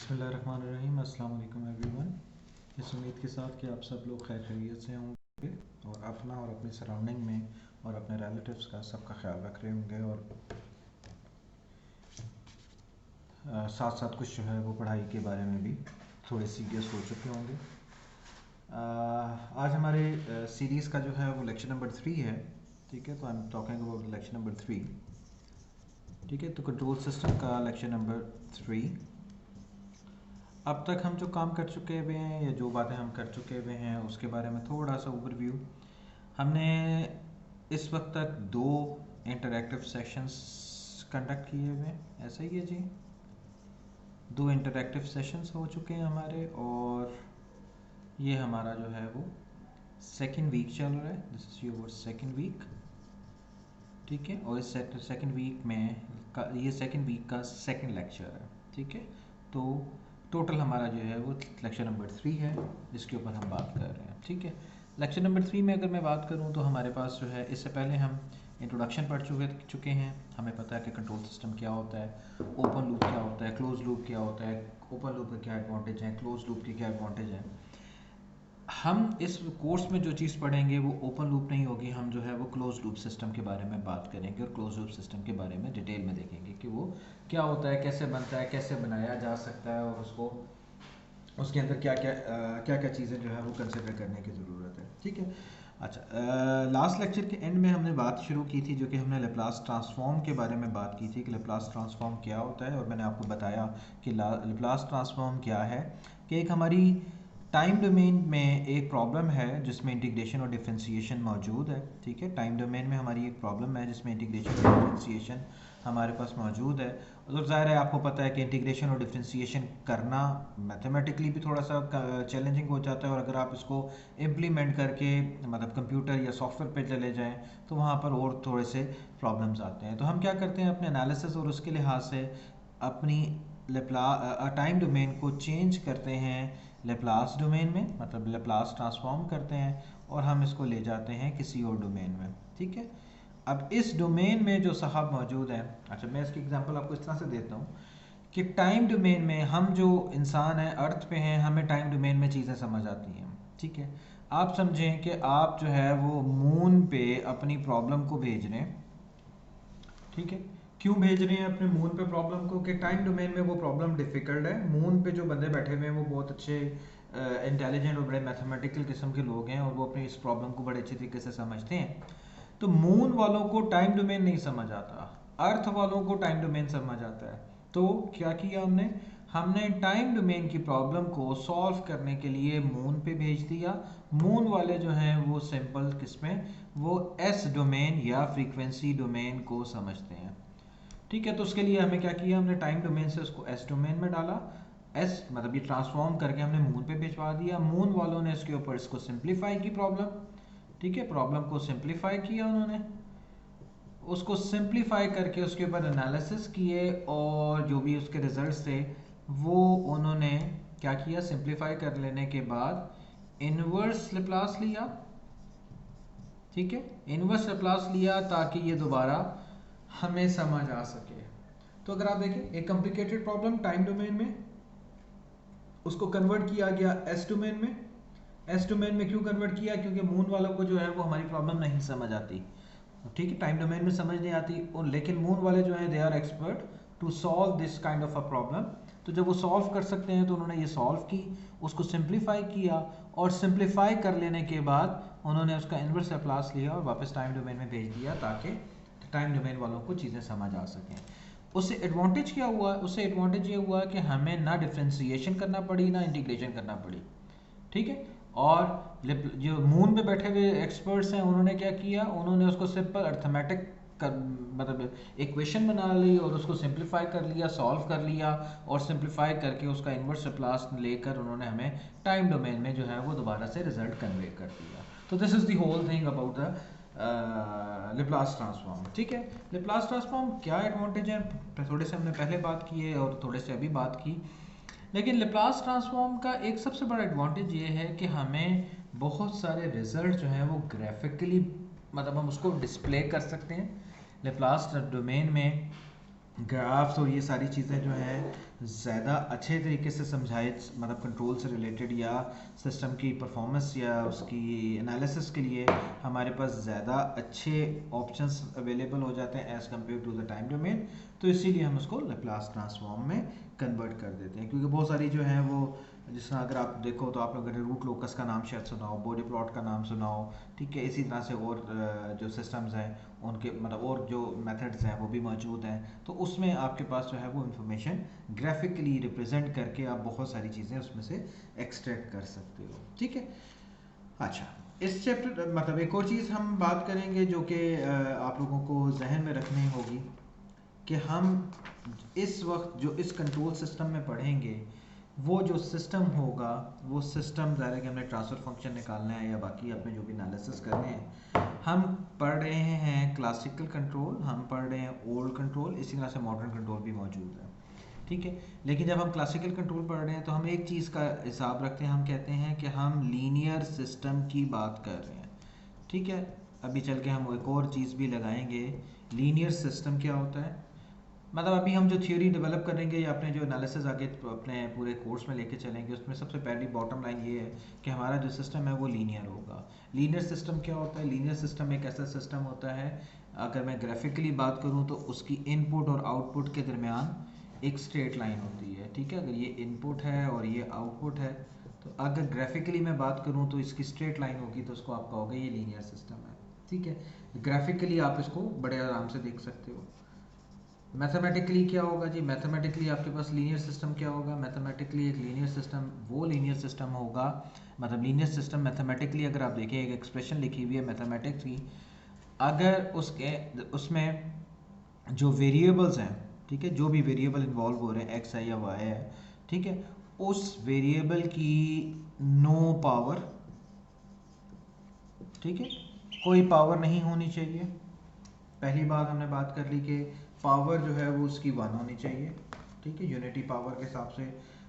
बिस्मिल्लाहिर्रहमानिर्रहीम। अस्सलाम वालेकुम एवरीवन। इस उम्मीद के साथ कि आप सब लोग खैर खैरियत से होंगे और अपना और अपनी सराउंडिंग में और अपने रिलेटिव्स का सबका ख्याल रख रहे होंगे और साथ साथ कुछ जो है वो पढ़ाई के बारे में भी थोड़े सीरियस हो चुके होंगे। आज हमारे सीरीज़ का जो है वो लेक्चर नंबर 3 है। ठीक है, तो I am talking about lecture number 3। ठीक है, तो कंट्रोल सिस्टम का लेक्चर नंबर 3। अब तक हम जो काम कर चुके हुए हैं या जो बातें हम कर चुके हुए हैं उसके बारे में थोड़ा सा ओवरव्यू। हमने इस वक्त तक 2 इंटरैक्टिव सेशंस कंडक्ट किए हुए हैं, ऐसा ही है जी। 2 इंटरैक्टिव सेशंस हो चुके हैं हमारे और ये हमारा जो है वो सेकंड वीक चल रहा है। This is your second week. ठीक है, और इस सेकंड वीक में ये सेकंड वीक का सेकंड लेक्चर है। ठीक है, तो टोटल हमारा जो है वो लेक्चर नंबर 3 है जिसके ऊपर हम बात कर रहे हैं। ठीक है, लेक्चर नंबर 3 में अगर मैं बात करूं तो हमारे पास जो है इससे पहले हम इंट्रोडक्शन पढ़ चुके हैं। हमें पता है कि कंट्रोल सिस्टम क्या होता है, ओपन लूप क्या होता है, क्लोज लूप क्या होता है, ओपन लूप के क्या एडवांटेज हैं, क्लोज लूप के क्या एडवांटेज हैं। हम इस कोर्स में जो चीज़ पढ़ेंगे वो ओपन लूप नहीं होगी, हम जो है वो क्लोज लूप सिस्टम के बारे में बात करेंगे और क्लोज लूप सिस्टम के बारे में डिटेल में देखेंगे कि वो क्या होता है, कैसे बनता है, कैसे बनाया जा सकता है और उसको उसके अंदर क्या क्या चीज़ें जो है वो कंसिडर करने की ज़रूरत है। ठीक है, अच्छा, लास्ट लेक्चर के एंड में हमने बात शुरू की थी जो कि हमने लेप्लास ट्रांसफॉर्म के बारे में बात की थी कि लेप्लास ट्रांसफॉर्म क्या होता है और मैंने आपको बताया कि लेप्लास ट्रांसफॉर्म क्या है कि एक हमारी टाइम डोमेन में एक प्रॉब्लम है जिसमें इंटीग्रेशन और डिफरेंशिएशन मौजूद है। ठीक है, टाइम डोमेन में हमारी एक प्रॉब्लम है जिसमें इंटीग्रेशन और डिफरेंशिएशन हमारे पास मौजूद है। तो ज़ाहिर है आपको पता है कि इंटीग्रेशन और डिफरेंशिएशन करना मैथमेटिकली भी थोड़ा सा चैलेंजिंग हो जाता है और अगर आप इसको इम्प्लीमेंट करके मतलब कंप्यूटर या सॉफ्टवेयर पे चले जाएं तो वहाँ पर और थोड़े से प्रॉब्लम्स आते हैं। तो हम क्या करते हैं अपने एनालिसिस और उसके लिहाज से अपनी टाइम डोमेन को चेंज करते हैं लेप्लास डोमेन में, मतलब लेप्लास ट्रांसफॉर्म करते हैं और हम इसको ले जाते हैं किसी और डोमेन में। ठीक है, अब इस डोमेन में जो साहब मौजूद हैं, अच्छा मैं इसकी एग्जांपल आपको इस तरह से देता हूँ कि टाइम डोमेन में हम जो इंसान हैं अर्थ पे हैं, हमें टाइम डोमेन में चीज़ें समझ आती हैं। ठीक है, आप समझें कि आप जो है वो मून पे अपनी प्रॉब्लम को भेज रहे हैं। ठीक है, क्यों भेज रहे हैं अपने मून पे प्रॉब्लम को कि टाइम डोमेन में वो प्रॉब्लम डिफ़िकल्ट है। मून पे जो बंदे बैठे हुए हैं वो बहुत अच्छे इंटेलिजेंट और बड़े मैथमेटिकल किस्म के लोग हैं और वो अपनी इस प्रॉब्लम को बड़े अच्छे तरीके से समझते हैं। तो मून वालों को टाइम डोमेन नहीं समझ आता, अर्थ वालों को टाइम डोमेन समझ आता है। तो क्या किया हमने, हमने टाइम डोमेन की प्रॉब्लम को सॉल्व करने के लिए मून पे भेज दिया। मून वाले जो हैं वो सिंपल किसमें, वो एस डोमेन या फ्रीक्वेंसी डोमेन को समझते हैं। ठीक है, तो उसके लिए हमें क्या किया, हमने टाइम डोमेन से उसको एस डोमेन में डाला। एस मतलब ये ट्रांसफॉर्म करके हमने मून पे भिजवा दिया। मून वालों ने इसके ऊपर इसको सिंप्लीफाई की प्रॉब्लम। ठीक है, प्रॉब्लम को सिंप्लीफाई किया उन्होंने, उसको सिंप्लीफाई करके उसके ऊपर एनालिसिस किए और जो भी उसके रिजल्ट्स थे वो उन्होंने क्या किया, सिंप्लीफाई कर लेने के बाद इनवर्स लेप्लास लिया। ठीक है, इनवर्स लेप्लास लिया ताकि ये दोबारा हमें समझ आ सके। तो अगर आप देखें एक कॉम्प्लिकेटेड प्रॉब्लम टाइम डोमेन में, उसको कन्वर्ट किया गया एस डोमेन में। एस डोमेन में क्यों कन्वर्ट किया, क्योंकि मून वालों को जो है वो हमारी प्रॉब्लम नहीं समझ आती। ठीक है, टाइम डोमेन में समझ नहीं आती और लेकिन मून वाले जो हैं they are expert to solve this kind of a problem. तो जब वो सॉल्व कर सकते हैं तो उन्होंने ये सॉल्व की, उसको सिंप्लीफाई किया और सिंप्लीफाई कर लेने के बाद उन्होंने उसका इन्वर्स लेप्लास लिया और वापस टाइम डोमेन में भेज दिया ताकि टाइम डोमेन वालों को चीज़ें समझ आ सकें। उससे एडवांटेज क्या हुआ, उससे एडवांटेज ये हुआ कि हमें ना डिफ्रेंसिएशन करना पड़ी ना इंटीग्रेशन करना पड़ी। ठीक है, और जो मून पे बैठे हुए एक्सपर्ट्स हैं उन्होंने क्या किया, उन्होंने उसको सिंपल अर्थमेटिक मतलब इक्वेशन बना ली और उसको सिंप्लीफाई कर लिया, सॉल्व कर लिया और सिंप्लीफाई करके उसका इन्वर्स लेप्लास लेकर उन्होंने हमें टाइम डोमेन में जो है वो दोबारा से रिजल्ट कन्वे कर दिया। तो this is the whole thing about the Laplace transform. ठीक है, लेप्लास ट्रांसफॉर्म क्या एडवांटेज है थोड़े से हमने पहले बात की है और थोड़े से अभी बात की। लेकिन लेप्लास ट्रांसफॉर्म का एक सबसे बड़ा एडवांटेज ये है कि हमें बहुत सारे रिजल्ट जो हैं वो ग्राफिकली मतलब हम उसको डिस्प्ले कर सकते हैं। लेप्लास डोमेन में ग्राफ्स और ये सारी चीज़ें जो हैं ज़्यादा अच्छे तरीके से समझाए, मतलब कंट्रोल से रिलेटेड या सिस्टम की परफॉर्मेंस या उसकी एनालिसिस के लिए हमारे पास ज़्यादा अच्छे ऑप्शंस अवेलेबल हो जाते हैं as compare to the time domain. तो इसीलिए हम उसको लैप्लास ट्रांसफॉर्म में कन्वर्ट कर देते हैं, क्योंकि बहुत सारी जो है वो, जिस तरह अगर आप देखो तो आप लोगों ने रूट लोकस का नाम शायद सुना हो, बॉडी प्लॉट का नाम सुना हो, ठीक है। इसी तरह से और जो सिस्टम्स हैं उनके मतलब और जो मेथड्स हैं वो भी मौजूद हैं। तो उसमें आपके पास जो है वो इंफॉर्मेशन ग्राफिकली रिप्रेजेंट करके आप बहुत सारी चीज़ें उसमें से एक्सट्रैक्ट कर सकते हो, ठीक है। अच्छा, इस चैप्टर मतलब एक और चीज़ हम बात करेंगे जो कि आप लोगों को जहन में रखनी होगी कि हम इस वक्त जो इस कंट्रोल सिस्टम में पढ़ेंगे वो जो सिस्टम होगा वो सिस्टम ज़ाहिर है कि हमने ट्रांसफ़र फंक्शन निकालना है या बाकी अपने जो भी एनालिसिस करने हैं। हम पढ़ रहे हैं क्लासिकल कंट्रोल, हम पढ़ रहे हैं ओल्ड कंट्रोल, इसी तरह से मॉडर्न कंट्रोल भी मौजूद है, ठीक है। लेकिन जब हम क्लासिकल कंट्रोल पढ़ रहे हैं तो हम एक चीज़ का हिसाब रखते हैं, हम कहते हैं कि हम लीनियर सिस्टम की बात कर रहे हैं, ठीक है। अभी चल के हम एक और चीज़ भी लगाएंगे, लीनियर सिस्टम क्या होता है। मतलब अभी हम जो थ्योरी डेवलप करेंगे या अपने जो एनालिसिस आगे अपने पूरे कोर्स में लेके चलेंगे उसमें सबसे पहली बॉटम लाइन ये है कि हमारा जो सिस्टम है वो लीनियर होगा। लीनियर सिस्टम क्या होता है? लीनियर सिस्टम एक ऐसा सिस्टम होता है, अगर मैं ग्राफिकली बात करूँ तो उसकी इनपुट और आउटपुट के दरमियान एक स्ट्रेट लाइन होती है, ठीक है। अगर ये इनपुट है और ये आउटपुट है तो अगर ग्राफिकली मैं बात करूँ तो इसकी स्ट्रेट लाइन होगी तो उसको आप कहोगे ये लीनियर सिस्टम है, ठीक है। ग्राफिकली आप इसको बड़े आराम से देख सकते हो। मैथमेटिकली क्या होगा जी? मैथमेटिकली आपके पास लीनियर सिस्टम क्या होगा? मैथमेटिकली एक लीनियर सिस्टम वो लीनियर सिस्टम होगा, मतलब लीनियर सिस्टम मैथमेटिकली अगर आप देखें एक एक्सप्रेशन लिखी हुई है मैथमेटिक्स की, अगर उसमें जो वेरिएबल्स हैं, ठीक है, जो भी वेरिएबल इन्वॉल्व हो रहे हैं एक्स है या वाई है, ठीक है, उस वेरिएबल की नो पावर, ठीक है, कोई पावर नहीं होनी चाहिए। पहली बात हमने बात कर ली कि पावर जो है वो उसकी 1 होनी चाहिए, ठीक है, यूनिटी पावर के हिसाब से।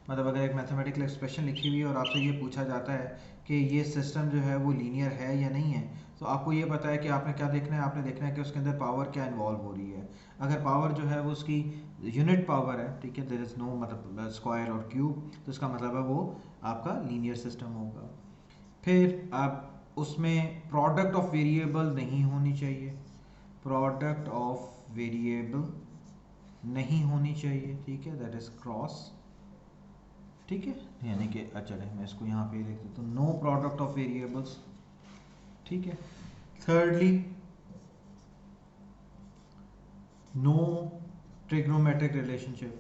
मतलब अगर एक मैथमेटिकल एक्सप्रेशन लिखी हुई है और आपसे ये पूछा जाता है कि ये सिस्टम जो है वो लीनियर है या नहीं है, तो आपको ये पता है कि आपने क्या देखना है, आपने देखना है कि उसके अंदर पावर क्या इन्वॉल्व हो रही है। अगर पावर जो है वो उसकी यूनिट पावर है, ठीक है, देयर इज़ नो मतलब स्क्वायर और क्यूब, तो इसका मतलब है वो आपका लीनियर सिस्टम होगा। फिर आप उसमें प्रोडक्ट ऑफ वेरिएबल नहीं होनी चाहिए, प्रोडक्ट ऑफ वेरिएबल नहीं होनी चाहिए, ठीक है, दैट इज क्रॉस, ठीक है, यानी कि चले मैं इसको यहाँ पे लिख देता हूँ, नो प्रोडक्ट ऑफ वेरिएबल्स, ठीक है। थर्डली, नो ट्रिग्नोमेट्रिक रिलेशनशिप,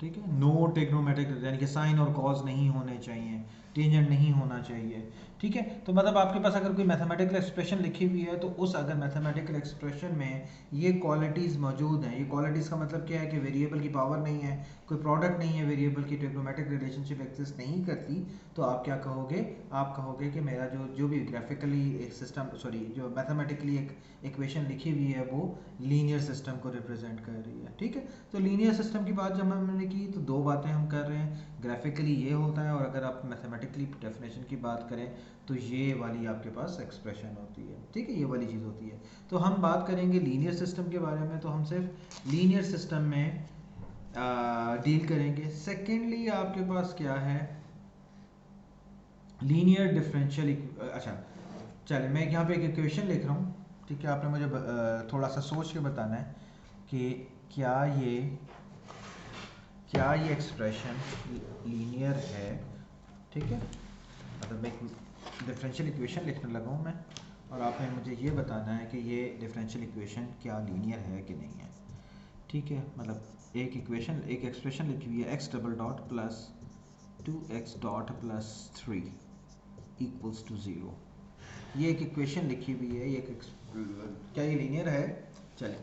ठीक है, नो ट्रिग्नोमेट्रिक यानी कि साइन और कॉज नहीं होने चाहिए, टेंजेंट नहीं होना चाहिए, ठीक है। तो मतलब आपके पास अगर कोई मैथमेटिकल एक्सप्रेशन लिखी हुई है तो उस अगर मैथमेटिकल एक्सप्रेशन में ये क्वालिटीज़ मौजूद हैं, ये क्वालिटीज़ का मतलब क्या है कि वेरिएबल की पावर नहीं है, कोई प्रोडक्ट नहीं है, वेरिएबल की ट्रिग्नोमेट्रिक रिलेशनशिप एग्जिस्ट नहीं करती, तो आप क्या कहोगे? आप कहोगे कि मेरा जो भी ग्राफिकली एक सिस्टम, सॉरी, जो मैथमेटिकली एक इक्वेशन लिखी हुई है वो लीनियर सिस्टम को रिप्रेजेंट कर रही है, ठीक है। तो लीनियर सिस्टम की बात जब हमने की तो दो बातें हम कर रहे हैं, ग्राफिकली ये होता है, और अगर आप मैथमेटिकली डेफिनेशन की बात करें तो ये वाली आपके पास एक्सप्रेशन होती है, ठीक है, ये वाली चीज़ होती है। तो हम बात करेंगे लीनियर सिस्टम के बारे में, तो हम सिर्फ लीनियर सिस्टम में डील करेंगे। सेकेंडली आपके पास क्या है? लीनियर डिफरेंशियल, अच्छा चलिए मैं यहाँ पे एक इक्वेशन लिख रहा हूँ, ठीक है, आपने मुझे थोड़ा सा सोच के बताना है कि क्या ये एक्सप्रेशन लीनियर है, ठीक है। मतलब मैं एक डिफरेंशियल इक्वेशन लिखने लगा हूँ मैं, और आपने मुझे ये बताना है कि ये डिफरेंशियल इक्वेशन क्या लीनियर है कि नहीं है, ठीक है। मतलब एक इक्वेशन, एक एक्सप्रेशन लिखी हुई है x double dot plus 2x dot plus 3 equals to 0, ये एक इक्वेशन लिखी हुई है, ये क्या ये लीनियर है? चले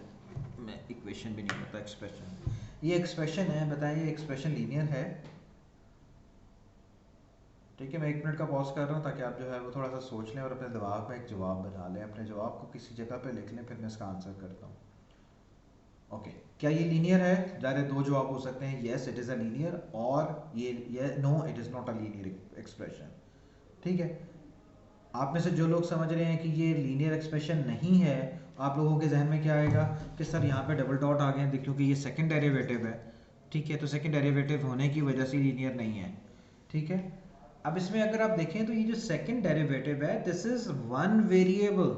मैं इक्वेशन भी नहीं पता, एक्सप्रेशन, ये एक्सप्रेशन है, बताइए ये एक्सप्रेशन लीनियर है? ठीक है, मैं 1 मिनट का पॉज कर रहा हूँ ताकि आप जो है वो थोड़ा सा सोच लें और अपने दिमाग में एक जवाब बना लें, अपने जवाब को किसी जगह पे लिख लें, फिर मैं इसका आंसर करता हूँ। ओके, क्या ये लीनियर है? ज़ाहिर दो जवाब हो सकते हैं, yes it is a linear, और ये no it is not a linear expression, ठीक है। आप में से जो लोग समझ रहे हैं कि ये लीनियर एक्सप्रेशन नहीं है, आप लोगों के जहन में क्या आएगा कि सर यहाँ पे डबल डॉट आ गए हैं क्योंकि ये सेकंड डेरिवेटिव है, ठीक है, तो सेकंड डेरिवेटिव होने की वजह से लीनियर नहीं है, ठीक है। अब इसमें अगर आप देखें तो ये जो सेकंड डेरिवेटिव है दिस इज वन वेरिएबल,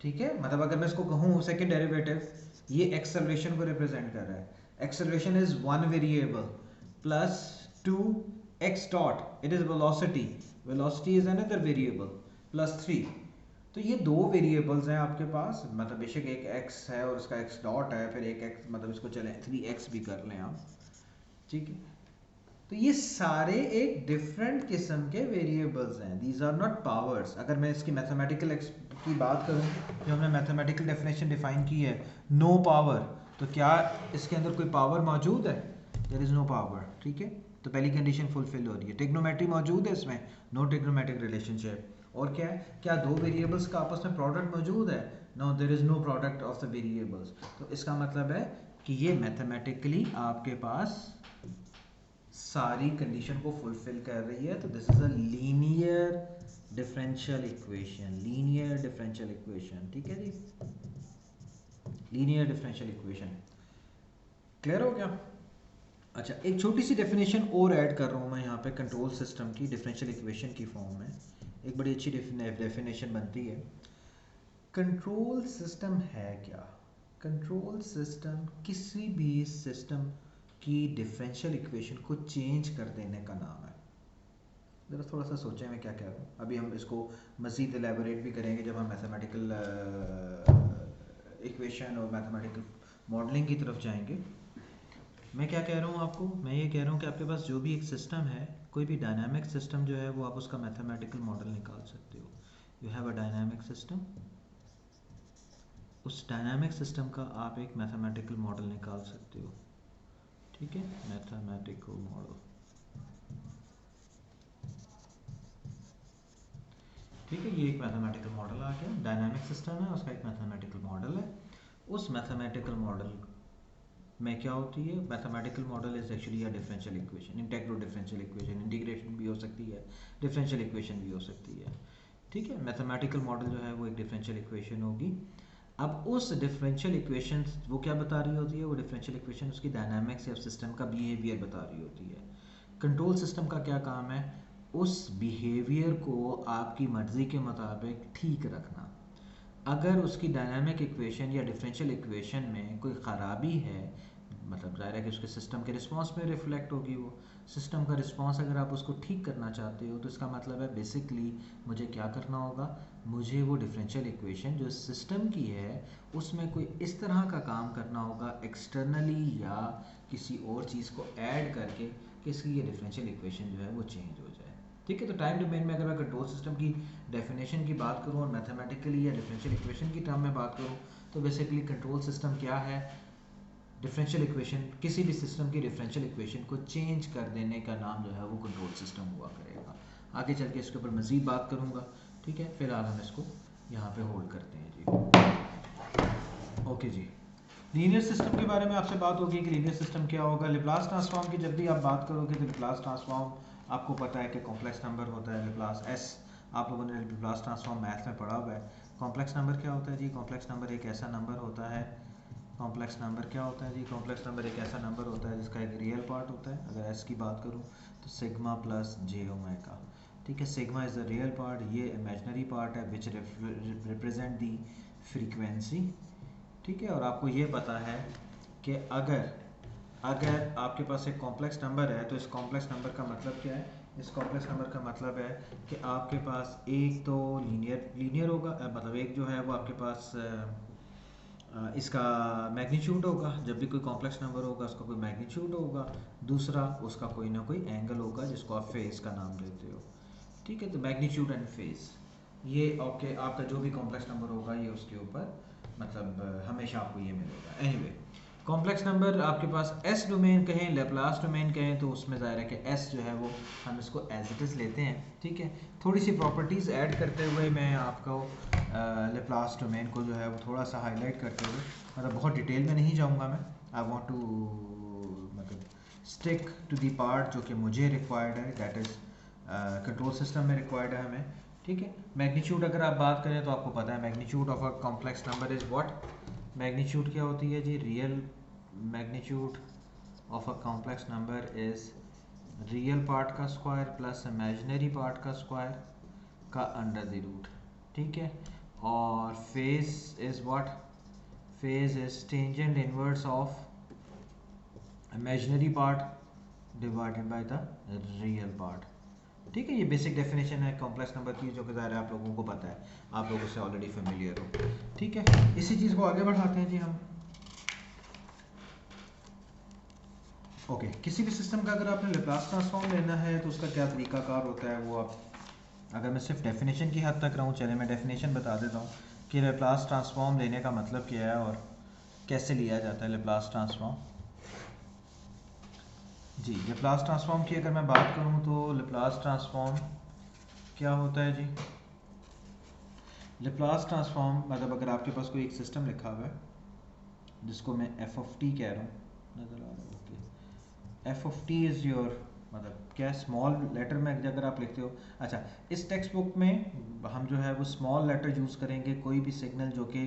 ठीक है, मतलब अगर मैं इसको कहूँ सेकंड डेरिवेटिव, ये एक्सेलरेशन को रिप्रेजेंट कर रहा है, acceleration is one variable plus two x dot, it is velocity, velocity is another variable plus three. तो ये दो वेरिएबल्स हैं आपके पास, मतलब बेशक एक x है और इसका x डॉट है, फिर एक x, मतलब इसको चलें 3x भी कर लें आप, ठीक है। तो ये सारे एक डिफरेंट किस्म के वेरिएबल्स हैं, दीज आर नॉट पावर्स। अगर मैं इसकी मैथमेटिकल की बात करूं, जो हमने मैथमेटिकल डेफिनेशन डिफाइन की है नो पावर, तो क्या इसके अंदर कोई पावर मौजूद है? देयर इज नो पावर, ठीक है। तो पहली कंडीशन फुलफिल हो रही है। टिग्नोमेट्री मौजूद है इसमें, नो टिग्नोमेट्रिक रिलेशनशिप। और क्या है, क्या दो वेरिएबल्स का आपस में प्रोडक्ट मौजूद है? No, there is no product of the variables. तो इसका मतलब है कि ये मैथमेटिकली आपके पास सारी कंडीशन को फुलफिल कर रही है। तो this is a linear differential equation, linear differential equation, ठीक है जी, लीनियर डिफरेंशियल इक्वेशन। क्लियर हो गया? अच्छा, एक छोटी सी डेफिनेशन और ऐड कर रहा हूँ मैं यहाँ पे कंट्रोल सिस्टम की डिफरेंशियल इक्वेशन की फॉर्म में। एक बड़ी अच्छी डेफिनेशन बनती है। कंट्रोल सिस्टम है क्या? कंट्रोल सिस्टम किसी भी सिस्टम की डिफरेंशियल इक्वेशन को चेंज कर देने का नाम है। ज़रा थोड़ा सा सोचें मैं क्या कह रहा हूँ। अभी हम इसको मज़ीद एलेबोरेट भी करेंगे जब हम मैथमेटिकल इक्वेशन और मैथमेटिकल मॉडलिंग की तरफ जाएंगे। मैं क्या कह रहा हूँ आपको, मैं ये कह रहा हूँ कि आपके पास जो भी एक सिस्टम है, कोई भी डायनामिक सिस्टम जो है वो आप उसका मैथमेटिकल मॉडल निकाल सकते हो। You have a dynamic system, उस डायनामिक सिस्टम का आप एक मैथमेटिकल मॉडल निकाल सकते हो, ठीक है, मैथमेटिकल मॉडल, ठीक है। ये एक मैथमेटिकल मॉडल आ गया, डायनामिक सिस्टम है, उसका एक मैथमेटिकल मॉडल है। उस मैथमेटिकल मॉडल में क्या होती है? Mathematical model is actually a differential equation, integro differential equation, integration भी हो सकती है, डिफरेंशियल इक्वेशन भी हो सकती है, ठीक है। मैथमेटिकल मॉडल जो है वो एक डिफरेंशियल इक्वेशन होगी। अब उस डिफरेंशियल इक्वेशन वो क्या बता रही होती है? वो डिफरेंशियल इक्वेशन उसकी डायनामिक्स या सिस्टम का बिहेवियर बता रही होती है। कंट्रोल सिस्टम का क्या काम है? उस बिहेवियर को आपकी मर्ज़ी के मुताबिक ठीक रखना। अगर उसकी डायनामिक इक्वेशन या डिफरेंशियल इक्वेशन में कोई ख़राबी है, मतलब ज़ाहिर है कि उसके सिस्टम के रिस्पांस में रिफ्लेक्ट होगी, वो सिस्टम का रिस्पांस अगर आप उसको ठीक करना चाहते हो तो इसका मतलब है बेसिकली मुझे क्या करना होगा, मुझे वो डिफरेंशियल इक्वेशन जो सिस्टम की है उसमें कोई इस तरह का काम करना होगा एक्सटर्नली या किसी और चीज़ को ऐड करके कि इसकी ये डिफरेंशियल इक्वेशन जो है वो चेंज हो जाए, ठीक है। तो टाइम डोमेन में अगर मैं कंट्रोल सिस्टम की डेफिनेशन की बात करूँ और मैथमेटिकली या डिफरेंशियल इक्वेशन की टर्म में बात करूँ तो बेसिकली कंट्रोल सिस्टम क्या है? डिफरेंशियल इक्वेशन, किसी भी सिस्टम की डिफरेंशियल इक्वेशन को चेंज कर देने का नाम जो है वो कंट्रोल सिस्टम हुआ करेगा। आगे चल के इसके ऊपर मज़ीद बात करूँगा, ठीक है। फिलहाल हम इसको यहाँ पे होल्ड करते हैं जी। ओके जी, लीनियर सिस्टम के बारे में आपसे बात होगी कि लीनियर सिस्टम क्या होगा। लेप्लास ट्रांसफॉर्म की जब भी आप बात करोगे तो लेप्लास ट्रांसफॉर्म आपको पता है कि कॉम्प्लेक्स नंबर होता है लेप्लास एस, आप लोगों ने लेप्लास ट्रांसफॉर्म मैथ में पढ़ा हुआ है। कॉम्प्लेक्स नंबर क्या होता है जी? कॉम्प्लेक्स नंबर एक ऐसा नंबर होता है, कॉम्प्लेक्स नंबर क्या होता है जी? कॉम्प्लेक्स नंबर एक ऐसा नंबर होता है जिसका एक रियल पार्ट होता है। अगर एस की बात करूँ तो सिग्मा प्लस जे ओमेगा, ठीक है। Sigma is the real part, ये इमेजनरी पार्ट है विच रिप्रेजेंट दी फ्रीक्वेंसी, ठीक है। और आपको ये पता है कि अगर आपके पास एक कॉम्प्लेक्स नंबर है तो इस कॉम्प्लेक्स नंबर का मतलब क्या है? इस कॉम्प्लेक्स नंबर का मतलब है कि आपके पास एक तो लीनियर होगा, मतलब एक जो है वो आपके पास इसका मैग्नीट्यूड होगा, जब भी कोई कॉम्प्लेक्स नंबर होगा उसका कोई मैग्नीट्यूड होगा, दूसरा उसका कोई ना कोई एंगल होगा जिसको आप फेज का नाम देते हो, ठीक है। तो मैग्नीट्यूड एंड फेज, ये ओके, आपका जो भी कॉम्प्लेक्स नंबर होगा ये उसके ऊपर मतलब हमेशा आपको ये मिलेगा। एनीवे, कॉम्प्लेक्स नंबर आपके पास एस डोमेन कहें, लेप्लास डोमेन कहें, तो उसमें ज़ाहिर है कि एस जो है वो हम इसको एज इट इज़ लेते हैं, ठीक है। थोड़ी सी प्रॉपर्टीज़ ऐड करते हुए मैं आपको लेप्लास डोमेन को जो है वो थोड़ा सा हाईलाइट करते हुए, मतलब बहुत डिटेल में नहीं जाऊँगा मैं, आई वॉन्ट टू मतलब स्टिक टू दी पार्ट जो कि मुझे रिक्वायर्ड है, दैट इज़ कंट्रोल सिस्टम में रिक्वायर्ड है हमें, ठीक है। मैग्नीट्यूड अगर आप बात करें तो आपको पता है magnitude of a complex number is what, magnitude क्या होती है जी, real magnitude of a complex number is real part का स्क्वायर प्लस इमेजिनरी पार्ट का स्क्वायर का अंडर द रूट, ठीक है। और phase is what, phase is tangent inverse of imaginary part divided by the real part, ठीक है। ये basic definition है कॉम्प्लेक्स नंबर की, जो कि ज़ाहिर है आप लोगों को पता है, आप लोगों से ऑलरेडी फेमिलियर हो, ठीक है। इसी चीज़ को आगे बढ़ाते हैं जी हम। ओके, किसी भी सिस्टम का अगर आपने लेप्लास ट्रांसफॉर्म लेना है तो उसका क्या तरीकाकार होता है, वो आप, अगर मैं सिर्फ डेफिनेशन की हद तक रहूँ, चले मैं डेफिनेशन बता देता हूँ कि लेप्लास ट्रांसफॉर्म लेने का मतलब क्या है और कैसे लिया जाता है लेप्लास ट्रांसफॉर्म। जी, लेप्लास ट्रांसफॉर्म की अगर मैं बात करूँ तो लेप्लास ट्रांसफॉर्म क्या होता है जी, लेप्लास ट्रांसफॉर्म मतलब अगर आपके पास कोई एक सिस्टम लिखा हुआ है जिसको मैं एफ ऑफ टी कह रहा हूँ, नज़र आ रहा है, okay, F of T is your, मतलब क्या स्मॉल लेटर में अगर आप लिखते हो, अच्छा इस टेक्स्ट बुक में हम जो है वो स्मॉल लेटर यूज़ करेंगे कोई भी सिग्नल जो कि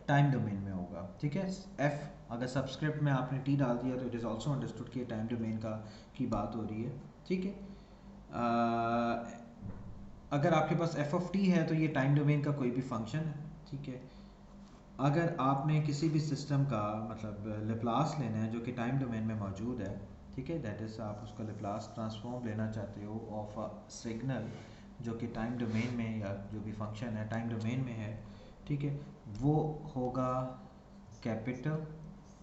टाइम डोमेन में होगा, ठीक है। एफ अगर सबस्क्रिप्ट में आपने टी डाल दिया तो इट इज़ ऑल्सो अंडरस्टूड कि टाइम डोमेन का की बात हो रही है, ठीक है। अगर आपके पास एफ ऑफ टी है तो ये टाइम डोमेन का कोई भी फंक्शन है, ठीक है। अगर आपने किसी भी सिस्टम का मतलब लेप्लास लेना है जो कि टाइम डोमेन में मौजूद है, ठीक है, दैट इज़ आप उसका लेप्लास ट्रांसफॉर्म लेना चाहते हो ऑफ अ सिग्नल जो कि टाइम डोमेन में या जो भी फंक्शन है टाइम डोमेन में है, ठीक है, वो होगा कैपिटल।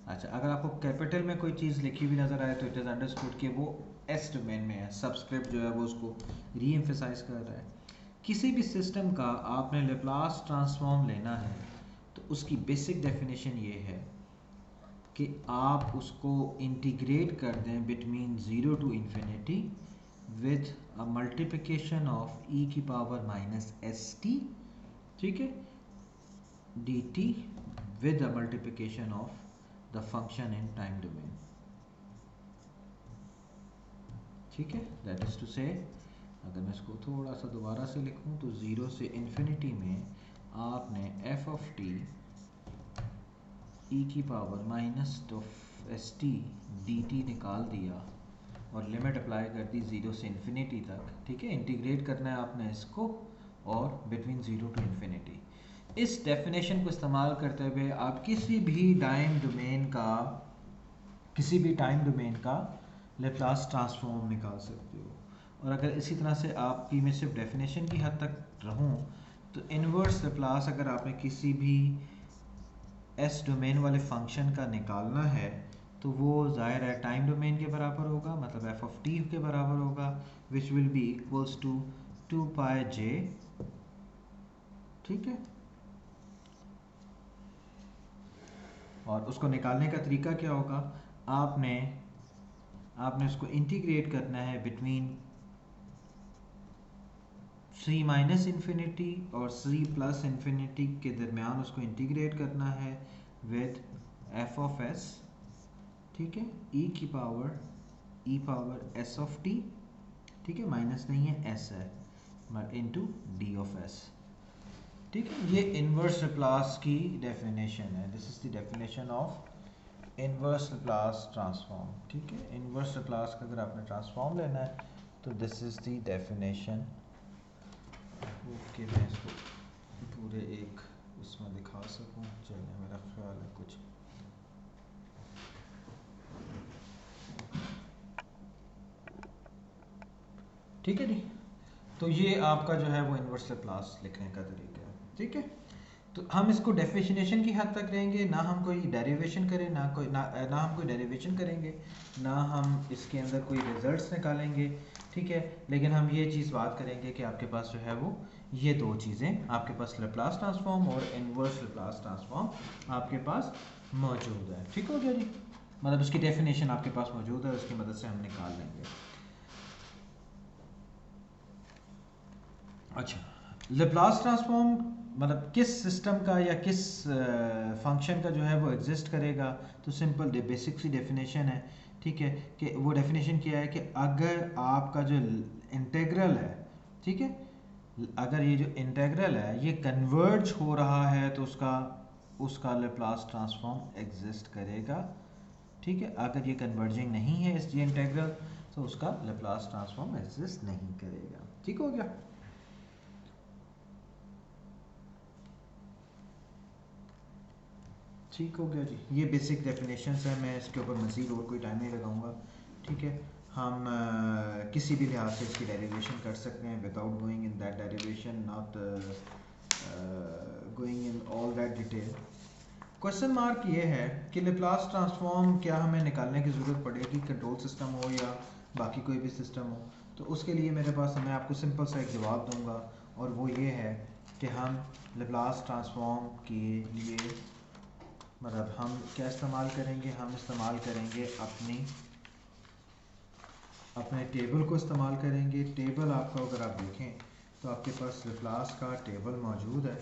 अच्छा, अगर आपको कैपिटल में कोई चीज़ लिखी हुई नज़र आए तो इट इज़ अंडरस्टूड कि वो एस डोमेन में है, सबस्क्रिप्ट जो है वो उसको री एम्फेसाइज कर रहा है। किसी भी सिस्टम का आपने लेप्लास ट्रांसफॉर्म लेना है तो उसकी बेसिक डेफिनेशन ये है कि आप उसको इंटीग्रेट कर दें between zero to infinity with a multiplication of e की पावर माइनस एस टी, ठीक है, d t with a multiplication of the function in time domain, ठीक है। दैट इज़ टू से अगर मैं इसको थोड़ा सा दोबारा से लिखूं तो ज़ीरो से इन्फिनिटी में आपने एफ ऑफ टी ई की power minus of S T D T निकाल दिया और लिमिट अप्लाई कर दी ज़ीरो से इन्फिनिटी तक, ठीक है। इंटीग्रेट करना है आपने इसको और बिटवीन ज़ीरो टू इन्फिनिटी। इस डेफिनेशन को इस्तेमाल करते हुए आप किसी भी टाइम डोमेन का लेप्लास ट्रांसफॉर्म निकाल सकते हो। और अगर इसी तरह से आपकी मैं सिर्फ डेफिनेशन की हद तक रहूँ तो इन्वर्स लेप्लास अगर आपने किसी भी एस डोमेन वाले फंक्शन का निकालना है तो वो ज़ाहिर है टाइम डोमेन के बराबर होगा, मतलब एफ ऑफ टी के बराबर होगा, which will be equals to 2 pi j, ठीक है। और उसको निकालने का तरीका क्या होगा, आपने उसको इंटीग्रेट करना है बिटवीन सी माइनस इन्फिनिटी और सी प्लस इन्फिनिटी के दरमियान उसको इंटीग्रेट करना है विद एफ ऑफ एस, ठीक है, ई पावर एस ऑफ टी, ठीक है, माइनस नहीं है एस है, इनटू डी ऑफ एस, ठीक है। ये इनवर्स लेप्लास की डेफिनेशन है, this is the definition of inverse Laplace transform, ठीक है। इनवर्स लेप्लास का अगर आपने ट्रांसफॉर्म लेना है तो this is the definition. Okay, मैं इसको पूरे एक इसमें दिखा सकूं, चलिए मेरा ख्याल है कुछ, ठीक है जी। तो ये आपका जो है वो इन्वर्स लेप्लास लिखने का तरीका है, ठीक है। तो हम इसको डेफिनेशन की हद तक रहेंगे, ना हम कोई डेरिवेशन करें, ना हम कोई डेरिवेशन करेंगे, ना हम इसके अंदर कोई रिजल्ट्स निकालेंगे, ठीक है। लेकिन हम ये चीज़ बात करेंगे कि आपके पास जो है वो ये दो चीज़ें, आपके पास लेप्लास ट्रांसफॉर्म और इन्वर्स लेप्लास ट्रांसफॉर्म आपके पास मौजूद है, ठीक हो गया जी। मतलब उसकी डेफिनेशन आपके पास मौजूद है, उसकी मदद से हम निकाल लेंगे। अच्छा, लेप्लास ट्रांसफॉर्म मतलब किस सिस्टम का या किस फंक्शन का जो है वो एग्जिस्ट करेगा, तो सिंपल बेसिक सी डेफिनेशन है, ठीक है। कि वो डेफिनेशन क्या है कि अगर आपका जो इंटेग्रल है, ठीक है, अगर ये जो इंटेग्रल है ये कन्वर्ज हो रहा है तो उसका लेप्लास ट्रांसफॉर्म एग्जिस्ट करेगा, ठीक है। अगर ये कन्वर्जिंग नहीं है इस ये इंटेग्रल तो उसका लेप्लास ट्रांसफॉर्म एग्जिस्ट नहीं करेगा। ठीक हो गया। ठीक हो गया जी। ये बेसिक डेफिनेशंस है, मैं इसके ऊपर मज़ीद और कोई टाइम नहीं लगाऊंगा, ठीक है। हम किसी भी लिहाज से इसकी डेरिवेशन कर सकते हैं without going in that derivation, not going in all that detail. Question mark ये है कि लेप्लास ट्रांसफॉर्म क्या हमें निकालने की ज़रूरत पड़ेगी, कंट्रोल सिस्टम हो या बाकी कोई भी सिस्टम हो। तो उसके लिए मेरे पास, मैं आपको सिंपल सा एक जवाब दूंगा और वो ये है कि हम लेप्लास ट्रांसफॉर्म के लिए मतलब हम क्या इस्तेमाल करेंगे, हम इस्तेमाल करेंगे अपने टेबल को इस्तेमाल करेंगे। टेबल आपका अगर आप देखें तो आपके पास लेप्लास का टेबल मौजूद है,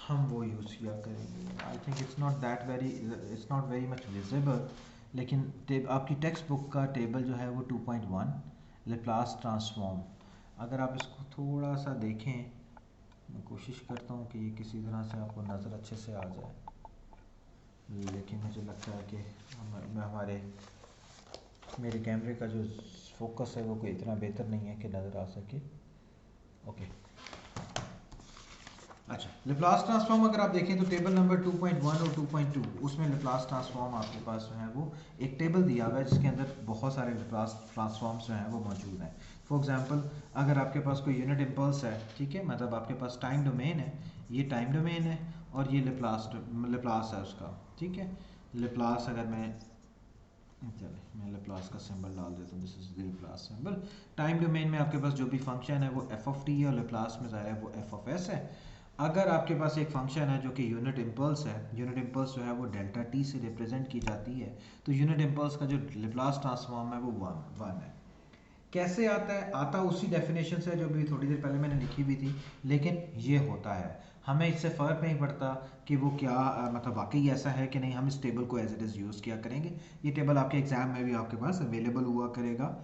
हम वो यूज़ किया करेंगे। I think it's not very much visible, लेकिन आपकी टेक्स्ट बुक का टेबल जो है वो 2.1 लेप्लास ट्रांसफॉर्म, अगर आप इसको थोड़ा सा देखें, मैं कोशिश करता हूँ कि ये किसी तरह से आपको नज़र अच्छे से आ जाए, लेकिन मुझे लगता है कि मेरे कैमरे का जो फोकस है वो कोई इतना बेहतर नहीं है कि नज़र आ सके। ओके, अच्छा, लेप्लास ट्रांसफॉर्म अगर आप देखें तो टेबल नंबर 2.1 और 2.2 उसमें लेप्लास ट्रांसफॉर्म आपके पास जो है वो एक टेबल दिया हुआ है जिसके अंदर बहुत सारे लेप्लास ट्रांसफॉर्म्स जो हैं वो मौजूद हैं। फॉर एग्जांपल अगर आपके पास कोई यूनिट इम्पल्स है, ठीक है, मतलब आपके पास टाइम डोमेन है, ये टाइम डोमेन है और ये लेप्लास है उसका, ठीक है। लेप्लास अगर मैं लेप्लास का सिंबल डाल देता हूँ, this is the Laplace symbol. Time domain में आपके पास जो भी फंक्शन है वो एफ ऑफ टी है और लेप्लास में ज़ाहिर है वो एफ ऑफ एस है। अगर आपके पास एक फंक्शन है जो कि यूनिट इम्पल्स है, यूनिट इम्पल्स जो है वो डेल्टा टी से रिप्रेजेंट की जाती है, तो यूनिट इम्पल्स का जो लेप्लास ट्रांसफॉर्म है वो वन है। कैसे आता है? आता उसी डेफिनेशन से जो भी थोड़ी देर पहले मैंने लिखी हुई थी, लेकिन ये होता है, हमें इससे फ़र्क नहीं पड़ता कि वो क्या मतलब वाकई ऐसा है कि नहीं, हम इस टेबल को एज इट इज़ यूज़ किया करेंगे। ये टेबल आपके एग्जाम में भी आपके पास अवेलेबल हुआ करेगा।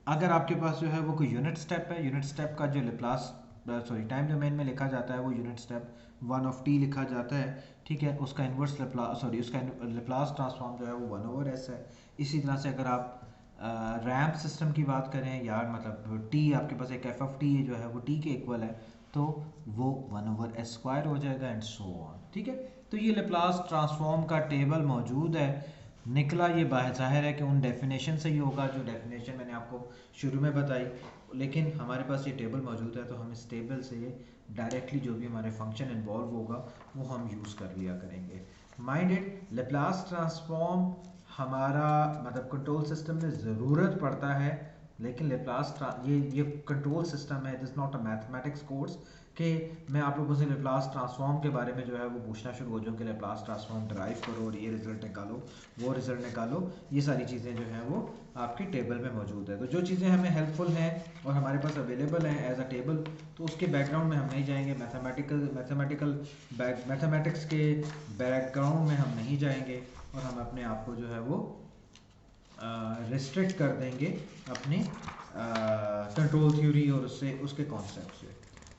अगर आपके पास जो है वो कोई यूनिट स्टेप है, यूनिट स्टेप का जो लेप्लास टाइम डोमेन में लिखा जाता है वो यूनिट स्टेप 1 ऑफ टी लिखा जाता है, ठीक है। उसका इन्वर्स उसका लेप्लास ट्रांसफॉर्म जो है वो 1/s है। इसी तरह से अगर आप रैम्प सिस्टम की बात करें, या मतलब टी आपके पास एक एफ ऑफ टी जो है वो टी के इक्वल है, तो वो 1/s² हो जाएगा एंड सो ऑन, ठीक है। तो ये लेप्लास ट्रांसफॉर्म का टेबल मौजूद है, निकला ये जाहिर है कि उन डेफिनेशन से ही होगा जो डेफिनेशन मैंने आपको शुरू में बताई, लेकिन हमारे पास ये टेबल मौजूद है तो हम इस टेबल से डायरेक्टली जो भी हमारे फंक्शन इन्वॉल्व होगा वो हम यूज़ कर लिया करेंगे। माइंड इट, लेप्लास ट्रांसफॉर्म हमारा मतलब कंट्रोल सिस्टम में ज़रूरत पड़ता है, लेकिन ये कंट्रोल सिस्टम है, this not a mathematics course कि मैं आप लोगों से लेप्लास ट्रांसफॉर्म के बारे में जो है वो पूछना शुरू हो जाऊँ कि लेप्लास ट्रांसफॉर्म ड्राइव करो और ये रिजल्ट निकालो, वो रिजल्ट निकालो। ये सारी चीज़ें जो हैं वो आपके टेबल में मौजूद है। तो जो चीज़ें हमें हेल्पफुल हैं और हमारे पास अवेलेबल हैं एज अ टेबल, तो उसके बैकग्राउंड में हम नहीं जाएंगे, मैथमेटिक्स के बैकग्राउंड में हम नहीं जाएंगे और हम अपने आप को जो है वो रिस्ट्रिक्ट कर देंगे अपनी कंट्रोल थ्योरी और उसके कॉन्सेप्ट से,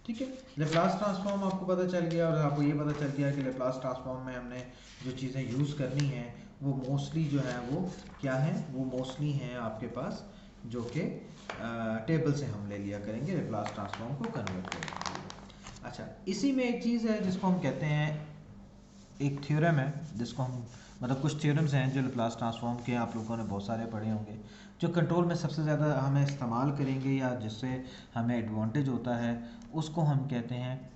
ठीक है। लेप्लास ट्रांसफॉर्म आपको पता चल गया और आपको ये पता चल गया कि लेप्लास ट्रांसफॉर्म में हमने जो चीज़ें यूज़ करनी हैं वो मोस्टली जो है वो क्या है, वो मोस्टली हैं आपके पास जो कि टेबल से हम ले लिया करेंगे, लेप्लास ट्रांसफॉर्म को कन्वर्ट करेंगे। अच्छा, इसी में एक चीज़ है जिसको हम कहते हैं, एक थ्योरम है जिसको हम मतलब कुछ थ्योरम्स हैं जो लेप्लास ट्रांसफॉर्म के आप लोगों ने बहुत सारे पढ़े होंगे, जो कंट्रोल में सबसे ज़्यादा हमें इस्तेमाल करेंगे या जिससे हमें एडवांटेज होता है, उसको हम कहते हैं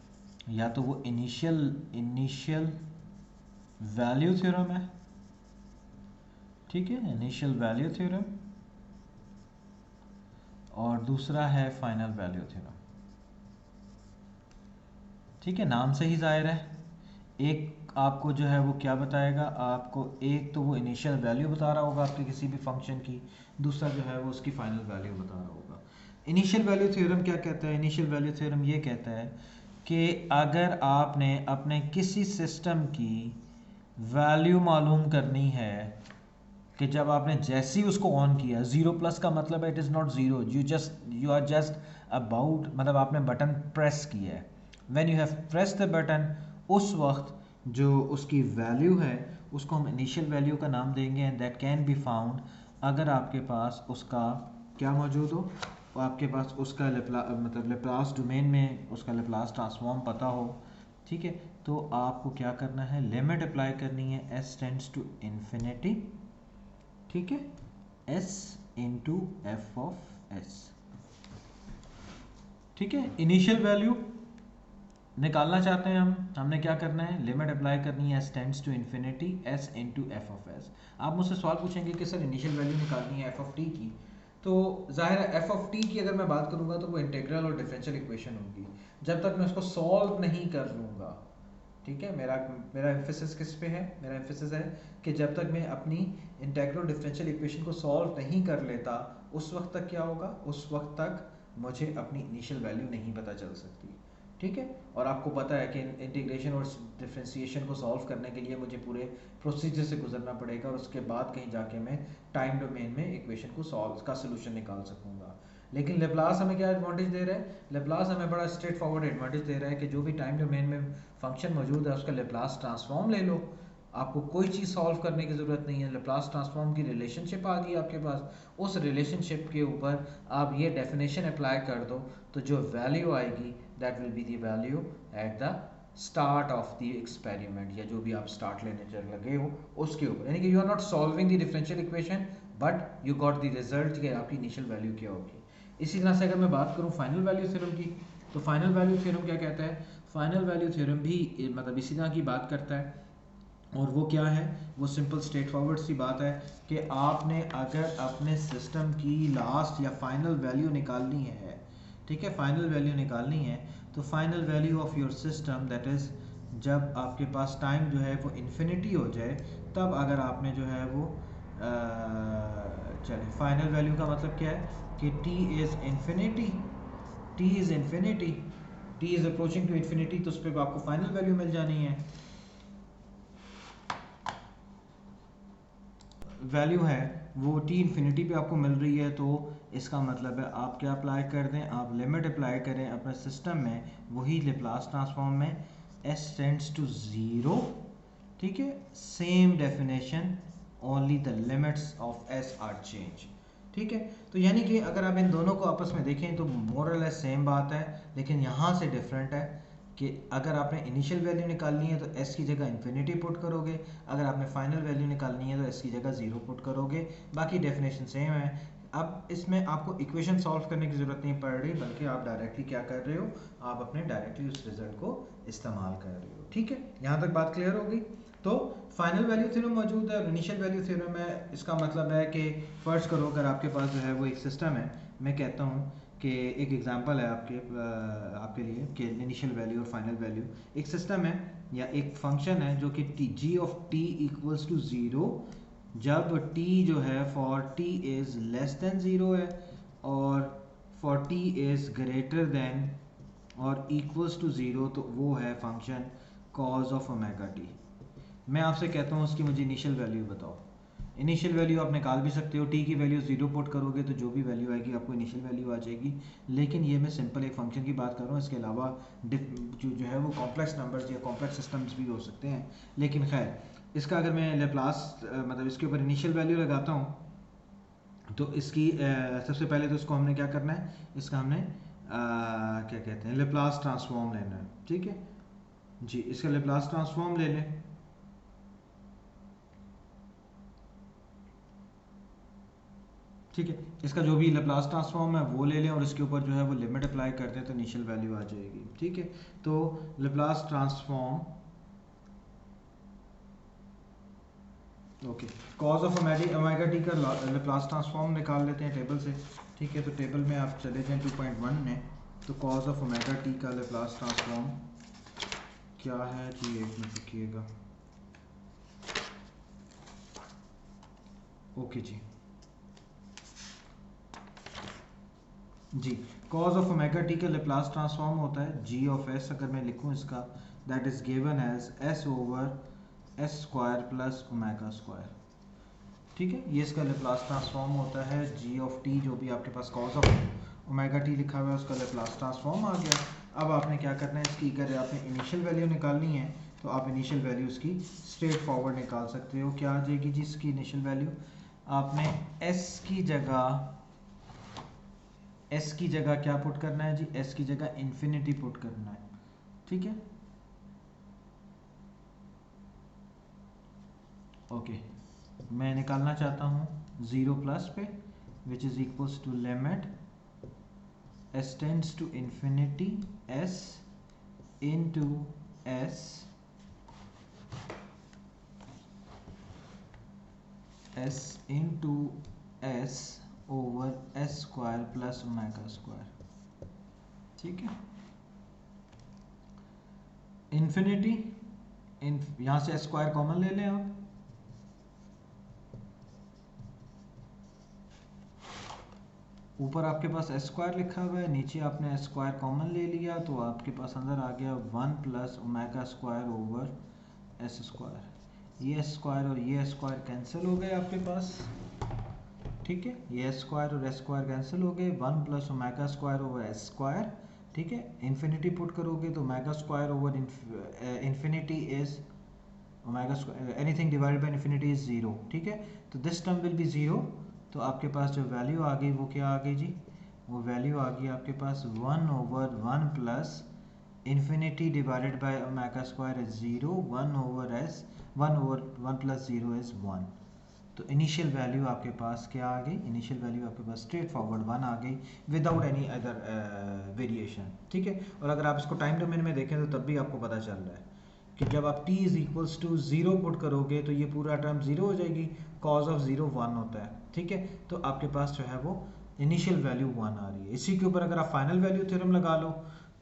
या तो वो इनिशियल वैल्यू थ्योरम है, ठीक है, इनिशियल वैल्यू थ्योरम, और दूसरा है फाइनल वैल्यू थ्योरम, ठीक है। नाम से ही जाहिर है, एक आपको जो है वो क्या बताएगा, आपको एक तो वो इनिशियल वैल्यू बता रहा होगा आपके किसी भी फंक्शन की, दूसरा जो है वो उसकी फाइनल वैल्यू बता रहा होगा। इनिशियल वैल्यू थ्योरम क्या कहता है? इनिशियल वैल्यू थ्योरम ये कहता है कि अगर आपने अपने किसी सिस्टम की वैल्यू मालूम करनी है, कि जब आपने जैसे ही उसको ऑन किया, ज़ीरो प्लस का मतलब है it is not zero, you are just about, मतलब आपने बटन प्रेस किया है। When you have press the button, उस वक्त जो उसकी वैल्यू है उसको हम इनिशियल वैल्यू का नाम देंगे, and that can be found अगर आपके पास उसका क्या मौजूद हो, आपके पास उसका मतलब लेप्लास डोमेन में उसका लेप्लास ट्रांसफॉर्म पता हो। ठीक है, तो आपको क्या करना है, लिमिट अप्लाई करनी है s टेंड्स टू इन्फिनिटी, ठीक है, s into f of S. ठीक है, इनिशियल वैल्यू निकालना चाहते हैं हमने क्या करना है, लिमिट अप्लाई करनी है s tends to infinity s into f of s. आप मुझसे सवाल पूछेंगे कि सर इनिशियल वैल्यू निकालनी है एफ ऑफ टी की, तो जाहिर है एफ ऑफ टी की अगर मैं बात करूंगा तो वो इंटीग्रल और डिफरेंशियल इक्वेशन होगी, जब तक मैं उसको सॉल्व नहीं कर लूँगा। ठीक है, मेरा मेरा एम्फेसिस किस पे है, मेरा एम्फेसिस है कि जब तक मैं अपनी इंटीग्रल डिफरेंशियल इक्वेशन को सॉल्व नहीं कर लेता, उस वक्त तक क्या होगा, उस वक्त तक मुझे अपनी इनिशियल वैल्यू नहीं पता चल सकती। ठीक है, और आपको पता है कि इंटीग्रेशन और डिफरेंशिएशन को सॉल्व करने के लिए मुझे पूरे प्रोसीजर से गुजरना पड़ेगा, और उसके बाद कहीं जाके मैं टाइम डोमेन में इक्वेशन को सॉल्व का सोल्यूशन निकाल सकूंगा। लेकिन लेप्लास हमें क्या एडवांटेज दे रहा है, लेप्लास हमें बड़ा स्ट्रेट फॉरवर्ड एडवांटेज दे रहा है कि जो भी टाइम डोमेन में फंक्शन मौजूद है उसका लेप्लास ट्रांसफॉर्म ले लो, आपको कोई चीज़ सॉल्व करने की ज़रूरत नहीं है, लेप्लास ट्रांसफॉर्म की रिलेशनशिप आ गई आपके पास, उस रिलेशनशिप के ऊपर आप ये डेफिनेशन अप्लाई कर दो, तो जो वैल्यू आएगी that will be the value at the start of the experiment, या जो भी आप स्टार्ट लेने चल लगे हो उसके ऊपर, यानी कि you are not solving the differential equation but you got the result कि आपकी इनिशियल वैल्यू क्या होगी। इसी तरह से अगर मैं बात करूँ फाइनल वैल्यू थ्योरम की, तो फाइनल वैल्यू थ्योरम क्या कहता है, फाइनल वैल्यू थ्योरम भी मतलब इसी तरह की बात करता है, और वो क्या है, वो सिंपल स्ट्रेट फॉरवर्ड सी बात है कि आपने अगर अपने सिस्टम की लास्ट या फाइनल वैल्यू निकालनी है, ठीक है, फाइनल वैल्यू निकालनी है, तो final value of your system that is जब आपके पास टाइम जो है वो इन्फिनिटी हो जाए, तब अगर आपने जो है वो चलिए फाइनल वैल्यू का मतलब क्या है कि t is infinity, t is infinity, t is approaching to infinity, तो उस पर आपको फाइनल वैल्यू मिल जानी है। वैल्यू है वो t इन्फिनिटी पे आपको मिल रही है, तो इसका मतलब है आप क्या अप्लाई कर दें, आप लिमिट अप्लाई करें अपने सिस्टम में, वही लेप्लास ट्रांसफॉर्म में s टेंड्स टू ज़ीरो, ठीक है, same definition, only the limits of s are change. ठीक है, तो यानी कि अगर आप इन दोनों को आपस में देखें तो मोर और लेस सेम बात है, लेकिन यहाँ से डिफरेंट है कि अगर आपने इनिशियल वैल्यू निकालनी है तो s की जगह इन्फिनिटी पुट करोगे, अगर आपने फाइनल वैल्यू निकालनी है तो s की जगह ज़ीरो पुट करोगे, बाकी डेफिनेशन सेम है। अब इसमें आपको इक्वेशन सॉल्व करने की ज़रूरत नहीं पड़ रही, बल्कि आप डायरेक्टली क्या कर रहे हो, आप अपने डायरेक्टली उस रिजल्ट को इस्तेमाल कर रहे हो। ठीक है, यहाँ तक बात क्लियर होगी। तो फाइनल वैल्यू थ्योरम मौजूद है और इनिशियल वैल्यू थ्योरम है, इसका मतलब है कि फ़र्ज़ करो अगर आपके पास जो है वो एक सिस्टम है, मैं कहता हूँ कि एक एग्जांपल है आपके लिए कि इनिशियल वैल्यू और फाइनल वैल्यू, एक सिस्टम है या एक फंक्शन है जो कि g of t equals to zero, जब t जो है for t is less than zero है, और for t is greater than और इक्वल्स टू ज़ीरो, तो वो है function cos of omega t। मैं आपसे कहता हूँ उसकी मुझे इनिशियल वैल्यू बताओ, इनिशियल वैल्यू आप निकाल भी सकते हो, टी की वैल्यू ज़ीरो पुट करोगे तो जो भी वैल्यू आएगी आपको इनिशियल वैल्यू आ जाएगी, लेकिन ये मैं सिंपल एक फंक्शन की बात कर रहा हूँ, इसके अलावा जो है वो कॉम्प्लेक्स नंबर्स या कॉम्प्लेक्स सिस्टम्स भी हो सकते हैं। लेकिन खैर इसका अगर मैं लेप्लास मतलब इसके ऊपर इनिशियल वैल्यू लगाता हूँ, तो इसकी सबसे पहले तो इसको हमने क्या करना है, इसका हमने क्या कहते हैं लेप्लास ट्रांसफॉर्म लेना है। ठीक है जी, इसका लेप्लास ट्रांसफॉर्म ले लें, ठीक है, इसका जो भी लेप्लास ट्रांसफॉर्म है वो ले लें और इसके ऊपर जो है वो लिमिट अप्लाई कर दें तो इनिशियल वैल्यू आ जाएगी। ठीक है, तो Laplace transform okay, cause of omega t का लेप्लास ट्रांसफॉर्म निकाल लेते हैं टेबल से। ठीक है, तो टेबल में आप चले जाएं 2.1 में, तो कॉज ऑफ ओमेगा टी का लेप्लास ट्रांसफॉर्म क्या है जी, एक मिनट रुकिएगा। ओके जी, कॉज ऑफ ओमेगा टी का लेप्लास ट्रांसफॉर्म होता है जी ऑफ एस, अगर मैं लिखूं इसका, that is given as s over s square plus omega square. ठीक है, ये इसका लेप्लास ट्रांसफॉर्म होता है जी ऑफ टी, जो भी आपके पास कॉज ऑफ ओमेगा टी लिखा हुआ है उसका लेप्लास ट्रांसफॉर्म आ गया। अब आपने क्या करना है, इसकी अगर आपने इनिशियल वैल्यू निकालनी है तो आप इनिशियल वैल्यू इसकी स्ट्रेट फॉरवर्ड निकाल सकते हो। क्या आ जाएगी जी इसकी इनिशियल वैल्यू, आपने एस की जगह क्या पुट करना है जी, एस की जगह इन्फिनिटी पुट करना है। ठीक है, ओके मैं निकालना चाहता हूँ 0 प्लस पे, which is equals to limit s tends to infinity s into s into s over s square plus omega square। ठीक है, इन्फिनिटी यहाँ से s स्क्वायर कॉमन ले लें आप, ऊपर आपके पास एस स्क्वायर लिखा हुआ है, नीचे आपने एस स्क्वायर कॉमन ले लिया तो आपके पास अंदर आ गया 1 plus omega square over s square. ये एस स्क्वायर और ये एस स्क्वायर कैंसिल हो गए आपके पास। ठीक है, ये एस स्क्वायर और एस स्क्वायर कैंसिल हो गए, 1 plus omega square over s square. ठीक है, इन्फिनिटी पुट करोगे तो omega square over infinity is omega square, anything divided by infinity is 0। ठीक है, तो दिस टर्म विल बी 0, तो आपके पास जो वैल्यू आ गई वो क्या आ गई जी, वो वैल्यू आ गई आपके पास 1 over 1 plus infinity divided by omega square is 0, 1 over 1 plus 0 is 1। तो इनिशियल वैल्यू आपके पास क्या आ गई, इनिशियल वैल्यू आपके पास स्ट्रेट फॉरवर्ड 1 आ गई विदाउट एनी अदर वेरिएशन। ठीक है, और अगर आप इसको टाइम डोमेन में देखें तो तब भी आपको पता चल रहा है कि जब आप t is equals to 0 put करोगे तो ये पूरा टर्म 0 हो जाएगी, कॉज ऑफ 0 1 होता है। ठीक है, तो आपके पास जो है वो इनिशियल वैल्यू 1 आ रही है। इसी के ऊपर अगर आप फाइनल वैल्यू थ्योरम लगा लो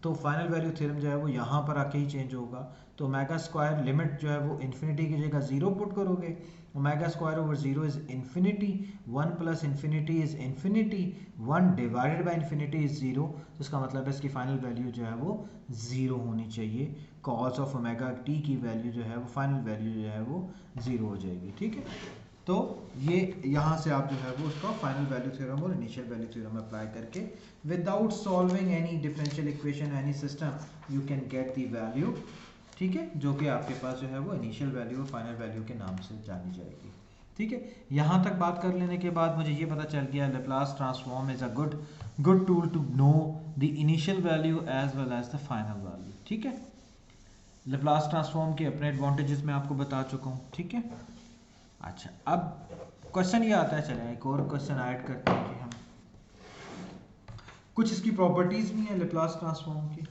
तो फाइनल वैल्यू थ्योरम जो है वो यहाँ पर आके ही चेंज होगा। तो ओमेगा स्क्वायर लिमिट जो है वो इन्फिनिटी की जगह 0 पुट करोगे, omega square over 0 is infinity, 1 plus infinity is infinity, 1 divided by infinity is 0। तो इसका मतलब है इसकी फाइनल वैल्यू जो है वो 0 होनी चाहिए, कॉस ऑफ ओमेगा टी की वैल्यू जो है वो फाइनल वैल्यू जो है वो 0 हो जाएगी। ठीक है, तो ये यहाँ से आप जो है वो उसका फाइनल वैल्यू थ्योरम और इनिशियल वैल्यू थ्योरम अप्लाई करके without solving any differential equation any system you can get the value. ठीक है, जो कि आपके पास जो है वो इनिशियल वैल्यू और फाइनल वैल्यू के नाम से जानी जाएगी। ठीक है, यहाँ तक बात कर लेने के बाद मुझे ये पता चल गया Laplace transform is a good tool to know the initial value as well as the final value. ठीक है, लेप्लास ट्रांसफॉर्म के अपने एडवांटेजेस मैं आपको बता चुका हूँ। ठीक है, अच्छा अब क्वेश्चन ये आता है, चलें एक और क्वेश्चन ऐड करते हैं कि हम कुछ इसकी प्रॉपर्टीज़ भी हैं लेप्लास ट्रांसफॉर्म की।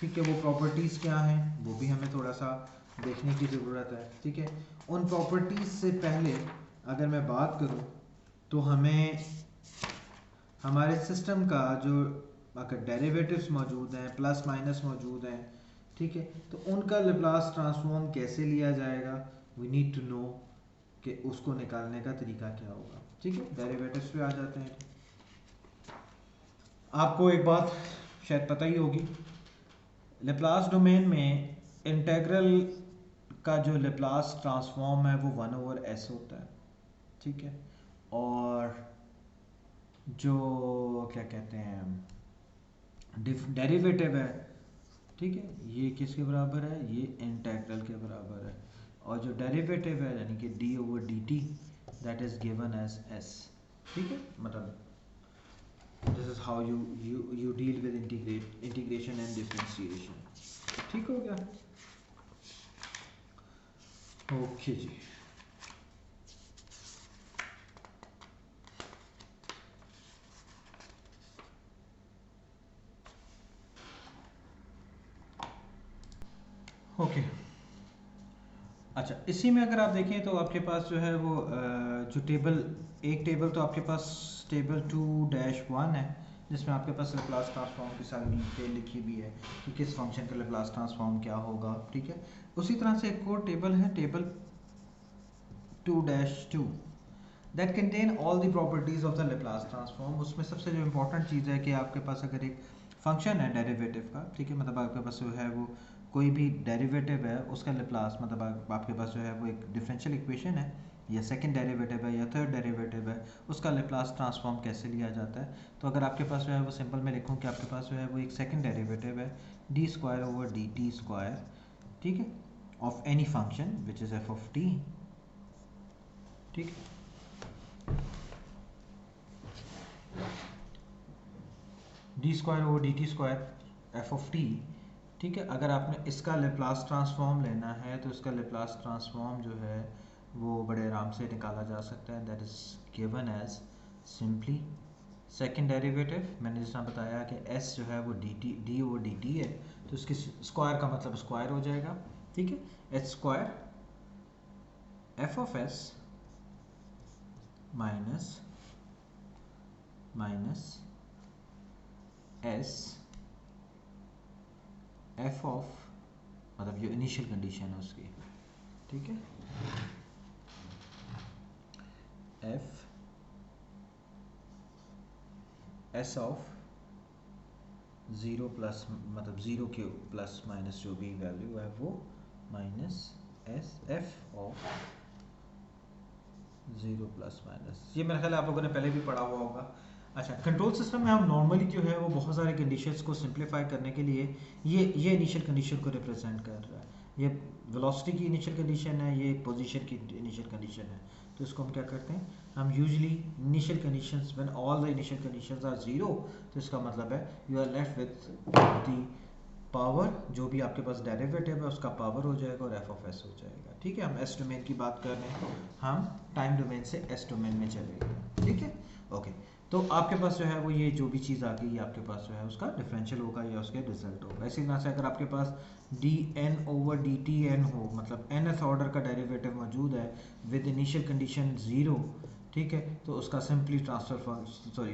ठीक है, वो प्रॉपर्टीज़ क्या हैं वो भी हमें थोड़ा सा देखने की ज़रूरत है। ठीक है, उन प्रॉपर्टीज़ से पहले अगर मैं बात करूं तो हमें हमारे सिस्टम का जो अगर डेरिवेटिव्स मौजूद हैं, प्लस माइनस मौजूद हैं, ठीक है, तो उनका लेप्लास ट्रांसफॉर्म कैसे लिया जाएगा, वी नीड टू नो कि उसको निकालने का तरीका क्या होगा। ठीक है, डेरिवेटिव्स पे आ जाते हैं। आपको एक बात शायद पता ही होगी, लेप्लास डोमेन में इंटेग्रल का जो लेप्लास ट्रांसफॉर्म है वो 1 ओवर एस होता है। ठीक है, और जो क्या कहते हैं डेरिवेटिव है, ठीक है, ये किसके बराबर है, ये इंटेग्रल के बराबर है, और जो डेरिवेटिव है यानी कि d over d t that is given as s. ठीक है, मतलब this is how you deal with integration and differentiation. ठीक हो गया, ओके जी। ओके अच्छा, इसी में अगर आप देखें तो आपके पास जो है वो जो एक टेबल तो आपके पास टेबल 2-1 है जिसमें आपके पास लेप्लास ट्रांसफॉर्म की सारी डिटेल लिखी हुई है कि किस फंक्शन का लेप्लास ट्रांसफॉर्म क्या होगा। ठीक है, उसी तरह से एक और टेबल है table 2-2 that contain all the properties of the Laplace transform. उसमें सबसे जो इम्पोर्टेंट चीज़ है कि आपके पास अगर एक फंक्शन है डेरिवेटिव का, ठीक है, मतलब आपके पास जो है वो कोई भी डेरिवेटिव है उसका लेप्लास, मतलब आपके पास जो है वो एक डिफरेंशियल इक्वेशन है या सेकंड डेरिवेटिव है या थर्ड डेरिवेटिव है, उसका लेप्लास ट्रांसफॉर्म कैसे लिया जाता है। तो अगर आपके पास जो है वो सिंपल में लिखूँ कि आपके पास जो है वो एक सेकंड डेरिवेटिव है D square over d T square, ठीक है, of any function which is F of T, ठीक है। D square over d T square F of T, ठीक है। अगर आपने इसका लेप्लास ट्रांसफॉर्म लेना है तो इसका लेप्लास ट्रांसफॉर्म जो है वो बड़े आराम से निकाला जा सकता है, that is given as simply second derivative. मैंने जिस तरह बताया कि s जो है वो डी ओवर डी टी है, तो इसके स्क्वायर का मतलब स्क्वायर हो जाएगा, ठीक है। H square F of S minus S F of, मतलब जो इनिशियल कंडीशन है उसकी, ठीक है, F S of zero plus, मतलब ज़ीरो के प्लस माइनस जो भी वैल्यू है वो, minus S F of zero plus minus, ये मेरे ख्याल आप लोगों ने पहले भी पढ़ा हुआ होगा। अच्छा, कंट्रोल सिस्टम में हम नॉर्मली जो है वो बहुत सारे कंडीशंस को सिंप्लीफाई करने के लिए ये इनिशियल कंडीशन को रिप्रेजेंट कर रहा है। ये वेलोसिटी की इनिशियल कंडीशन है, ये पोजीशन की इनिशियल कंडीशन है। तो इसको हम क्या करते हैं, हम usually initial conditions when all the initial conditions are zero, तो इसका मतलब है you are left with the power, जो भी आपके पास डेरिवेटिव है उसका पावर हो जाएगा और एफ ऑफ एस हो जाएगा, ठीक है। हम एस डोमेन की बात कर रहे हैं, हम टाइम डोमेन से एस डोमेन में चले गए, ठीक है, ओके। तो आपके पास जो है वो ये जो भी चीज़ आ गई, ये आपके पास जो है उसका डिफरेंशियल होगा या उसके रिजल्ट होगा। इसी तरह से अगर आपके पास d n over d t n हो, मतलब nth ऑर्डर का डेरिवेटिव मौजूद है विद इनिशियल कंडीशन ज़ीरो, ठीक है, तो उसका सिंपली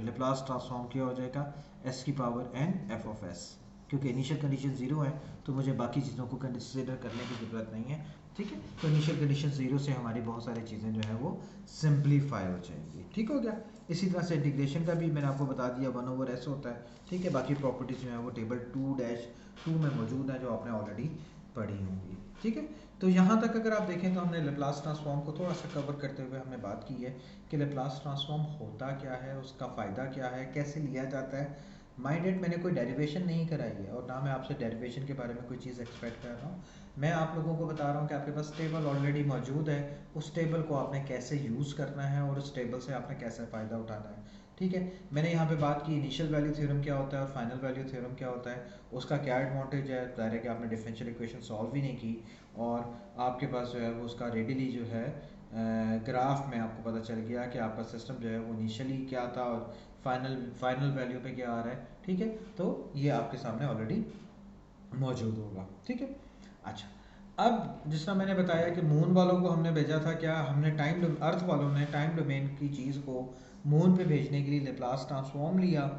लेप्लास ट्रांसफॉर्म किया हो जाएगा एस की power n f of s, क्योंकि इनिशियल कंडीशन ज़ीरो है तो मुझे बाकी चीज़ों को कंसिडर करने की ज़रूरत नहीं है, ठीक है। तो इनिशियल कंडीशन ज़ीरो से हमारी बहुत सारी चीज़ें जो है वो सिंप्लीफाई हो जाएंगी, ठीक हो गया। इसी तरह से इंटीग्रेशन का भी मैंने आपको बता दिया 1/s होता है, ठीक है। बाकी प्रॉपर्टीज़ जो है वो टेबल 2-2 में मौजूद है जो आपने ऑलरेडी पढ़ी होंगी, ठीक है। तो यहाँ तक अगर आप देखें तो हमने लेप्लास ट्रांसफॉर्म को थोड़ा सा कवर करते हुए हमने बात की है कि लेप्लास ट्रांसफॉर्म होता क्या है, उसका फ़ायदा क्या है, कैसे लिया जाता है। माइंड इट, मैंने कोई डेरिवेशन नहीं कराई है और ना मैं आपसे डेरिवेशन के बारे में कोई चीज़ एक्सपेक्ट कर रहा हूँ। मैं आप लोगों को बता रहा हूँ कि आपके पास टेबल ऑलरेडी मौजूद है, उस टेबल को आपने कैसे यूज़ करना है और उस टेबल से आपने कैसे फ़ायदा उठाना है, ठीक है। मैंने यहाँ पे बात की इनिशियल वैल्यू थ्योरम क्या होता है और फाइनल वैल्यू थ्योरम क्या होता है, उसका क्या एडवांटेज है। ज़ाहिर है कि आपने डिफरेंशियल इक्वेशन सॉल्व ही नहीं की और आपके पास जो है वो उसका रेडिली जो है ग्राफ में आपको पता चल गया कि आपका सिस्टम जो है वो इनिशियली क्या था और फाइनल वैल्यू पे क्या आ रहा है, ठीक है। तो ये आपके सामने ऑलरेडी मौजूद होगा, ठीक है। अच्छा, अब जिस तरह मैंने बताया कि मून वालों को हमने भेजा था, क्या हमने अर्थ वालों ने टाइम डोमेन की चीज़ को मून पे भेजने के लिए लेप्लास ट्रांसफॉर्म लिया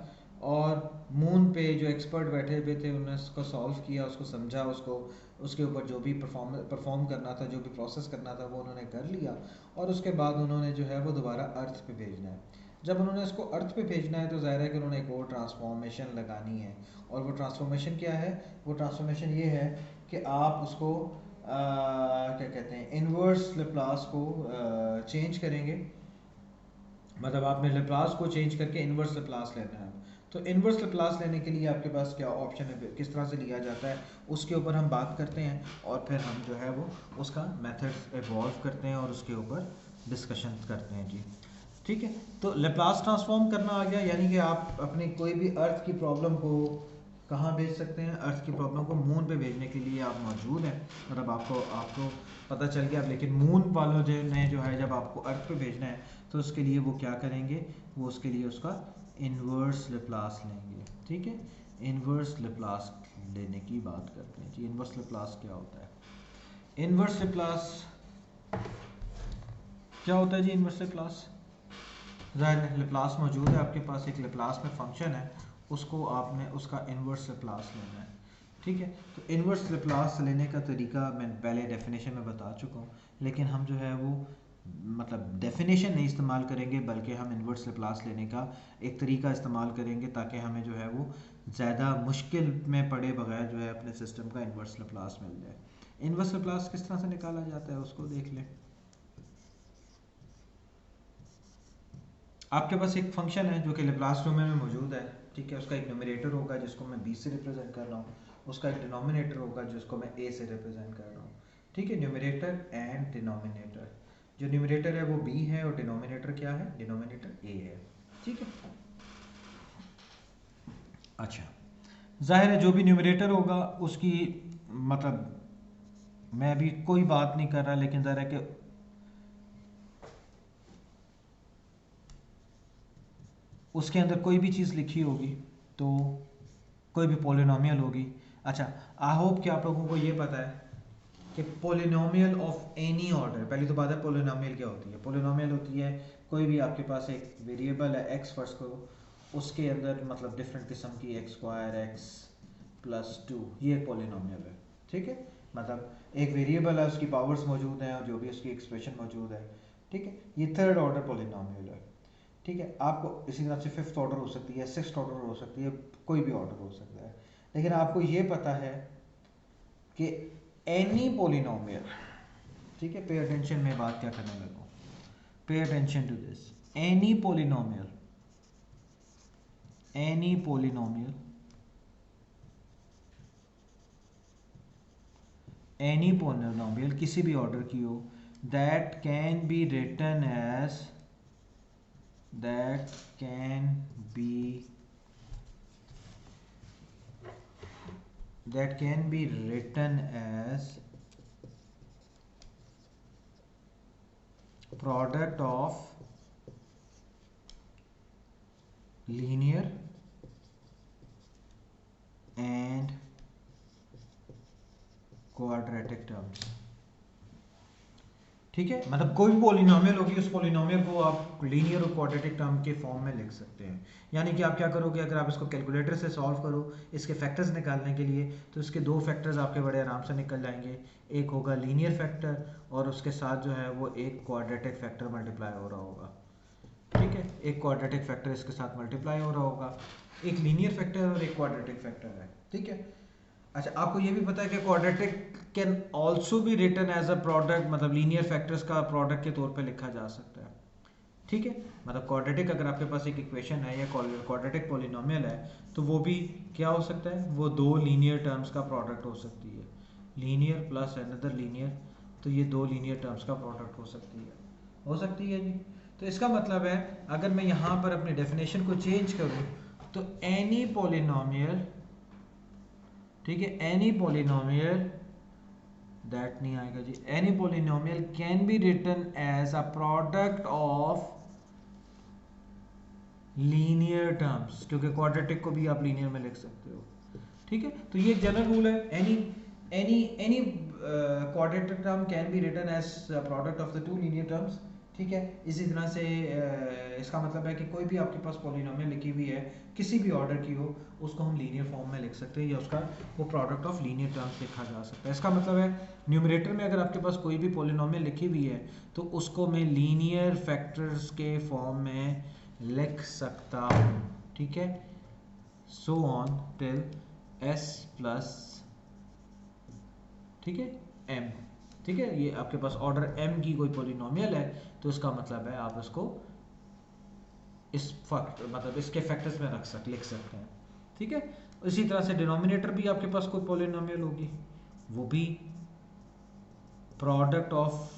और मून पे जो एक्सपर्ट बैठे हुए थे उन्होंने उसको सॉल्व किया, उसको समझा, उसको उसके ऊपर जो भी परफॉर्म करना था, जो भी प्रोसेस करना था वो उन्होंने कर लिया और उसके बाद उन्होंने जो है वो दोबारा अर्थ पे भेजना है। जब उन्होंने इसको अर्थ पे भेजना है तो ज़ाहिर है कि उन्होंने एक और ट्रांसफॉर्मेशन लगानी है और वो ट्रांसफॉर्मेशन क्या है, वो ट्रांसफॉर्मेशन ये है कि आप उसको क्या कहते हैं, इन्वर्स लेप्लास को चेंज करेंगे, मतलब आपने लेप्लास को चेंज करके इन्वर्स लेप्लास लेना है। तो इन्वर्स लेप्लास लेने के लिए आपके पास क्या ऑप्शन है, किस तरह से लिया जाता है, उसके ऊपर हम बात करते हैं और फिर हम जो है वो उसका मेथड एवॉल्व करते हैं और उसके ऊपर डिस्कशन करते हैं जी, ठीक है। तो लेप्लास ट्रांसफॉर्म करना आ गया, यानी कि आप अपनी कोई भी अर्थ की प्रॉब्लम को कहाँ भेज सकते हैं, अर्थ की प्रॉब्लम को मून पे भेजने के लिए आप मौजूद हैं, मतलब आपको पता चल गया। लेकिन मून वालों जो है जब आपको अर्थ पे भेजना है तो उसके लिए वो क्या करेंगे, वो उसके लिए उसका इन्वर्स लेप्लास लेंगे, ठीक है। इन्वर्स लेप्लास लेने की बात करते हैं जी। इन्वर्स लेप्लास क्या होता है, इन्वर्स लेप्लास क्या होता है जी। इन्वर्स लेप्लास, ज़ाहिर है लेप्लास मौजूद है आपके पास, एक लेप्लास में फंक्शन है, उसको आपने उसका इन्वर्स लेप्लास लेना है, ठीक है। तो इन्वर्स लेप्लास लेने का तरीका मैं पहले डेफिनेशन में बता चुका हूँ, लेकिन हम जो है वो मतलब डेफिनेशन नहीं इस्तेमाल करेंगे बल्कि हम इन्वर्स लेप्लास लेने का एक तरीका इस्तेमाल करेंगे ताकि हमें जो है वो ज़्यादा मुश्किल में पड़े बगैर जो है अपने सिस्टम का इन्वर्स लैप्लास मिल जाए। इन्वर्स लैप्लास किस तरह से निकाला जाता है उसको देख लें। आपके पास एक फंक्शन है जो कि लैप्लास डोमेन में मौजूद है, ठीक है। उसका एक न्यूमरेटर होगा जिसको मैं बी से रिप्रेजेंट कर रहा हूँ, उसका एक डिनोमिनेटर होगा जिसको मैं ए से रिप्रेजेंट कर रहा हूँ, ठीक है। न्यूमरेटर एंड डिनोमिनेटर, जो न्यूमरेटर है वो बी है और डिनोमिनेटर क्या है, डिनोमिनेटर ए है, ठीक है। अच्छा, जाहिर है जो भी न्यूमरेटर होगा उसकी मतलब मैं अभी कोई बात नहीं कर रहा, लेकिन ज़रा कि उसके अंदर कोई भी चीज़ लिखी होगी तो कोई भी पोलिनोमियल होगी। अच्छा, आई होप कि आप लोगों को ये पता है कि पोलिनोमियल ऑफ एनी ऑर्डर, पहली तो बात है पोलिनोमियल क्या होती है। पोलिनोमियल होती है कोई भी आपके पास एक वेरिएबल है एक्स फर्स्ट करो, उसके अंदर मतलब डिफरेंट किस्म की x square x plus two, ये एक पोलिनोमियल है, ठीक है। मतलब एक वेरिएबल है, उसकी पावर्स मौजूद हैं और जो भी उसकी एक्सप्रेशन मौजूद है, ठीक है। ये थर्ड ऑर्डर पोलिनोमियल है, ठीक है। आपको इसी तरह से फिफ्थ ऑर्डर हो सकती है, सिक्स्थ ऑर्डर हो सकती है, कोई भी ऑर्डर हो सकता है। लेकिन आपको ये पता है कि एनी पोलिनोमियल, ठीक है, पे अटेंशन, में बात क्या करने लगा, pay attention to this, any polynomial, any polynomial, any polynomial किसी भी ऑर्डर की हो, that can be written as, that can be, that can be written as product of linear and quadratic terms, ठीक है। मतलब कोई भी पोलिनोमियल होगी, उस पोलिनोमियल को आप लीनियर और क्वाड्रेटिक टर्म के फॉर्म में लिख सकते हैं। यानी कि आप क्या करोगे, अगर आप इसको कैलकुलेटर से सॉल्व करो इसके फैक्टर्स निकालने के लिए, तो इसके दो फैक्टर्स आपके बड़े आराम से निकल जाएंगे। एक होगा लीनियर फैक्टर और उसके साथ जो है वो एक क्वाड्रेटिक फैक्टर मल्टीप्लाई हो रहा होगा, ठीक है। एक क्वाड्रेटिक फैक्टर इसके साथ मल्टीप्लाई हो रहा होगा, एक लीनियर फैक्टर और एक क्वाड्रेटिक फैक्टर है, ठीक है। अच्छा, आपको ये भी पता है कि quadratic can also be written as a product, मतलब लीनियर फैक्टर्स का प्रोडक्ट के तौर पे लिखा जा सकता है, ठीक है। मतलब क्वाड्रेटिक अगर आपके पास एक इक्वेशन है या क्वाड्रेटिक पॉलिनोमियल है तो वो भी क्या हो सकता है, वो दो लीनियर टर्म्स का प्रोडक्ट हो सकती है, लीनियर प्लस अनदर लीनियर, तो ये दो लीनियर टर्म्स का प्रोडक्ट हो सकती है जी। तो इसका मतलब है अगर मैं यहाँ पर अपनी डेफिनेशन को चेंज करूँ तो एनी पॉलिनोमियल, ठीक है, एनी पॉलिनोमियल, दैट नहीं आएगा जी, any polynomial can be written as a product of linear terms, क्योंकि क्वाड्रेटिक को भी आप लीनियर में लिख सकते हो, ठीक है। तो ये एक जनरल रूल है, any quadratic term can be written as product of the two linear terms, ठीक है। इसी तरह से इसका मतलब है कि कोई भी आपके पास पॉलिनोमियल लिखी हुई है किसी भी ऑर्डर की हो, उसको हम लीनियर फॉर्म में लिख सकते हैं या उसका वो प्रोडक्ट ऑफ लीनियर टर्म्स लिखा जा सकता है। इसका मतलब है न्यूमरेटर में अगर आपके पास कोई भी पॉलिनोमियल लिखी हुई है तो उसको मैं लीनियर फैक्टर्स के फॉर्म में लिख सकता हूँ, ठीक है। So on till S plus, ठीक है, एम, ठीक है। ये आपके पास ऑर्डर एम की कोई पॉलिनोमियल है तो इसका मतलब है आप इसको इस मतलब इसके फैक्टर्स में लिख सकते हैं, ठीक है। इसी तरह से डिनोमिनेटर भी आपके पास कोई पॉलिनोमियल होगी, वो भी प्रोडक्ट ऑफ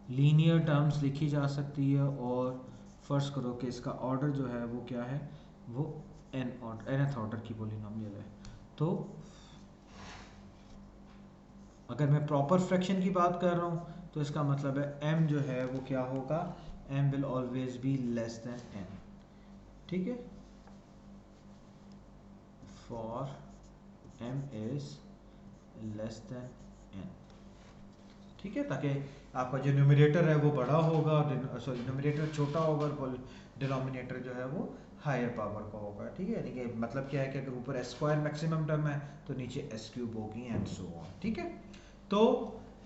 लीनियर टर्म्स लिखी जा सकती है और फर्स्ट करो कि इसका ऑर्डर जो है वो क्या है, वो nth ऑर्डर की पॉलिनोमियल है। तो अगर मैं प्रॉपर फ्रैक्शन की बात कर रहा हूँ तो इसका मतलब है m जो है वो क्या होगा, m will always be less than n, ठीक है, for m is less than n, ठीक है, ताकि आपका जो न्यूमरेटर है वो बड़ा होगा, सॉरी न्यूमरेटर छोटा होगा और डिनोमिनेटर जो है वो हायर पावर का होगा, ठीक है। यानी कि मतलब क्या है कि अगर ऊपर एस स्क्वायर मैक्सिमम टर्म है तो नीचे एस क्यूब होगी एंड सो ऑन, ठीक है। तो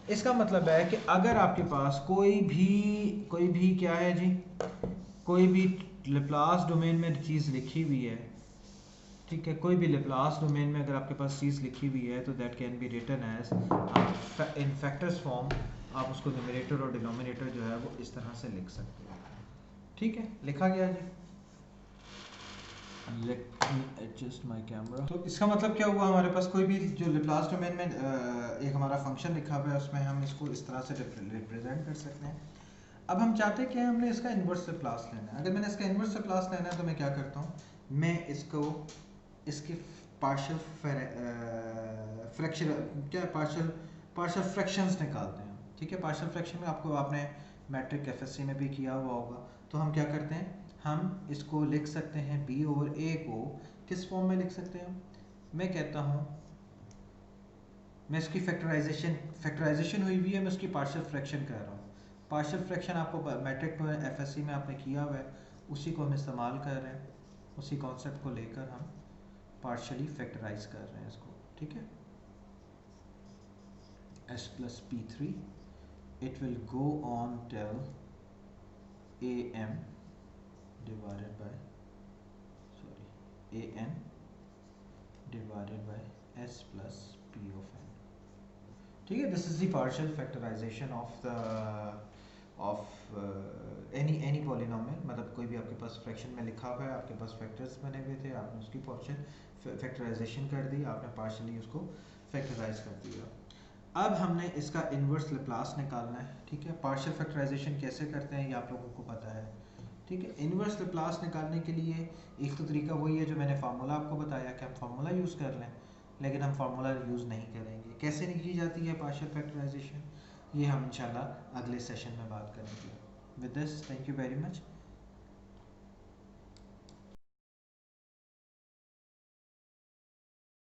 इसका मतलब है कि अगर आपके पास कोई भी क्या है जी, कोई भी लैप्लास डोमेन में चीज़ लिखी हुई है, ठीक है, कोई भी लेप्लास डोमेन में अगर आपके पास चीज़ लिखी हुई है तो that can be written as in factors form. आप उसको न्यूमरेटर और डिनोमिनेटर जो है वो इस तरह से लिख सकते हो। ठीक है, लिखा गया जी। Let me adjust my camera. तो इसका मतलब क्या हुआ, हमारे पास कोई भी जो लेप्लास डोमेन में एक हमारा फंक्शन लिखा हुआ है उसमें हम इसको इस तरह से रिप्रेजेंट कर सकते हैं। अब हम चाहते हैं कि हमने इसका इन्वर्स लेप्लास लेना है। अगर मैंने इसका इन्वर्स लेप्लास लेना है तो मैं क्या करता हूँ, मैं इसको इसके पार्शियल फ्रैक्शन क्या पार्शियल फ्रैक्शंस निकालते हैं। ठीक है, पार्शियल फ्रैक्शन में आपने मैट्रिक एफएससी में भी किया हुआ होगा। तो हम क्या करते हैं, हम इसको लिख सकते हैं b ओवर a को किस फॉर्म में लिख सकते हैं। मैं कहता हूँ, मैं इसकी फैक्टराइजेशन हुई हुई है, मैं उसकी पार्शियल फ्रैक्शन कह रहा हूँ। पार्शियल फ्रैक्शन आपको मैट्रिक में एफएससी में आपने किया हुआ है, उसी को हम इस्तेमाल कर रहे हैं, उसी कॉन्सेप्ट को लेकर हम पार्शियली फैक्टराइज कर रहे हैं इसको। ठीक है, s plus p3 it will go on till am divided by an divided by s plus p of n। ठीक है, this is the partial factorization of any polynomial. मतलब कोई भी आपके पास फ्रैक्शन में लिखा हुआ है, आपके पास फैक्टर्स बने हुए थे, आपने उसकी पार्शियल फैक्टराइजेशन कर दी, आपने पार्शियली उसको फैक्टराइज कर दिया। अब हमने इसका इन्वर्स लेप्लास निकालना है। ठीक है, पार्शियल फैक्टराइजेशन कैसे करते हैं ये आप लोगों को पता है। ठीक है, इन्वर्स लेप्लास निकालने के लिए एक तो तरीका वही है जो मैंने फार्मूला आपको बताया कि हम फार्मूला यूज़ कर लें, लेकिन हम फार्मूला यूज़ नहीं करेंगे। कैसे की जाती है पार्शियल फैक्टराइजेशन, ये हम इंशाल्लाह अगले सेशन में बात करेंगे। With this, thank you very much.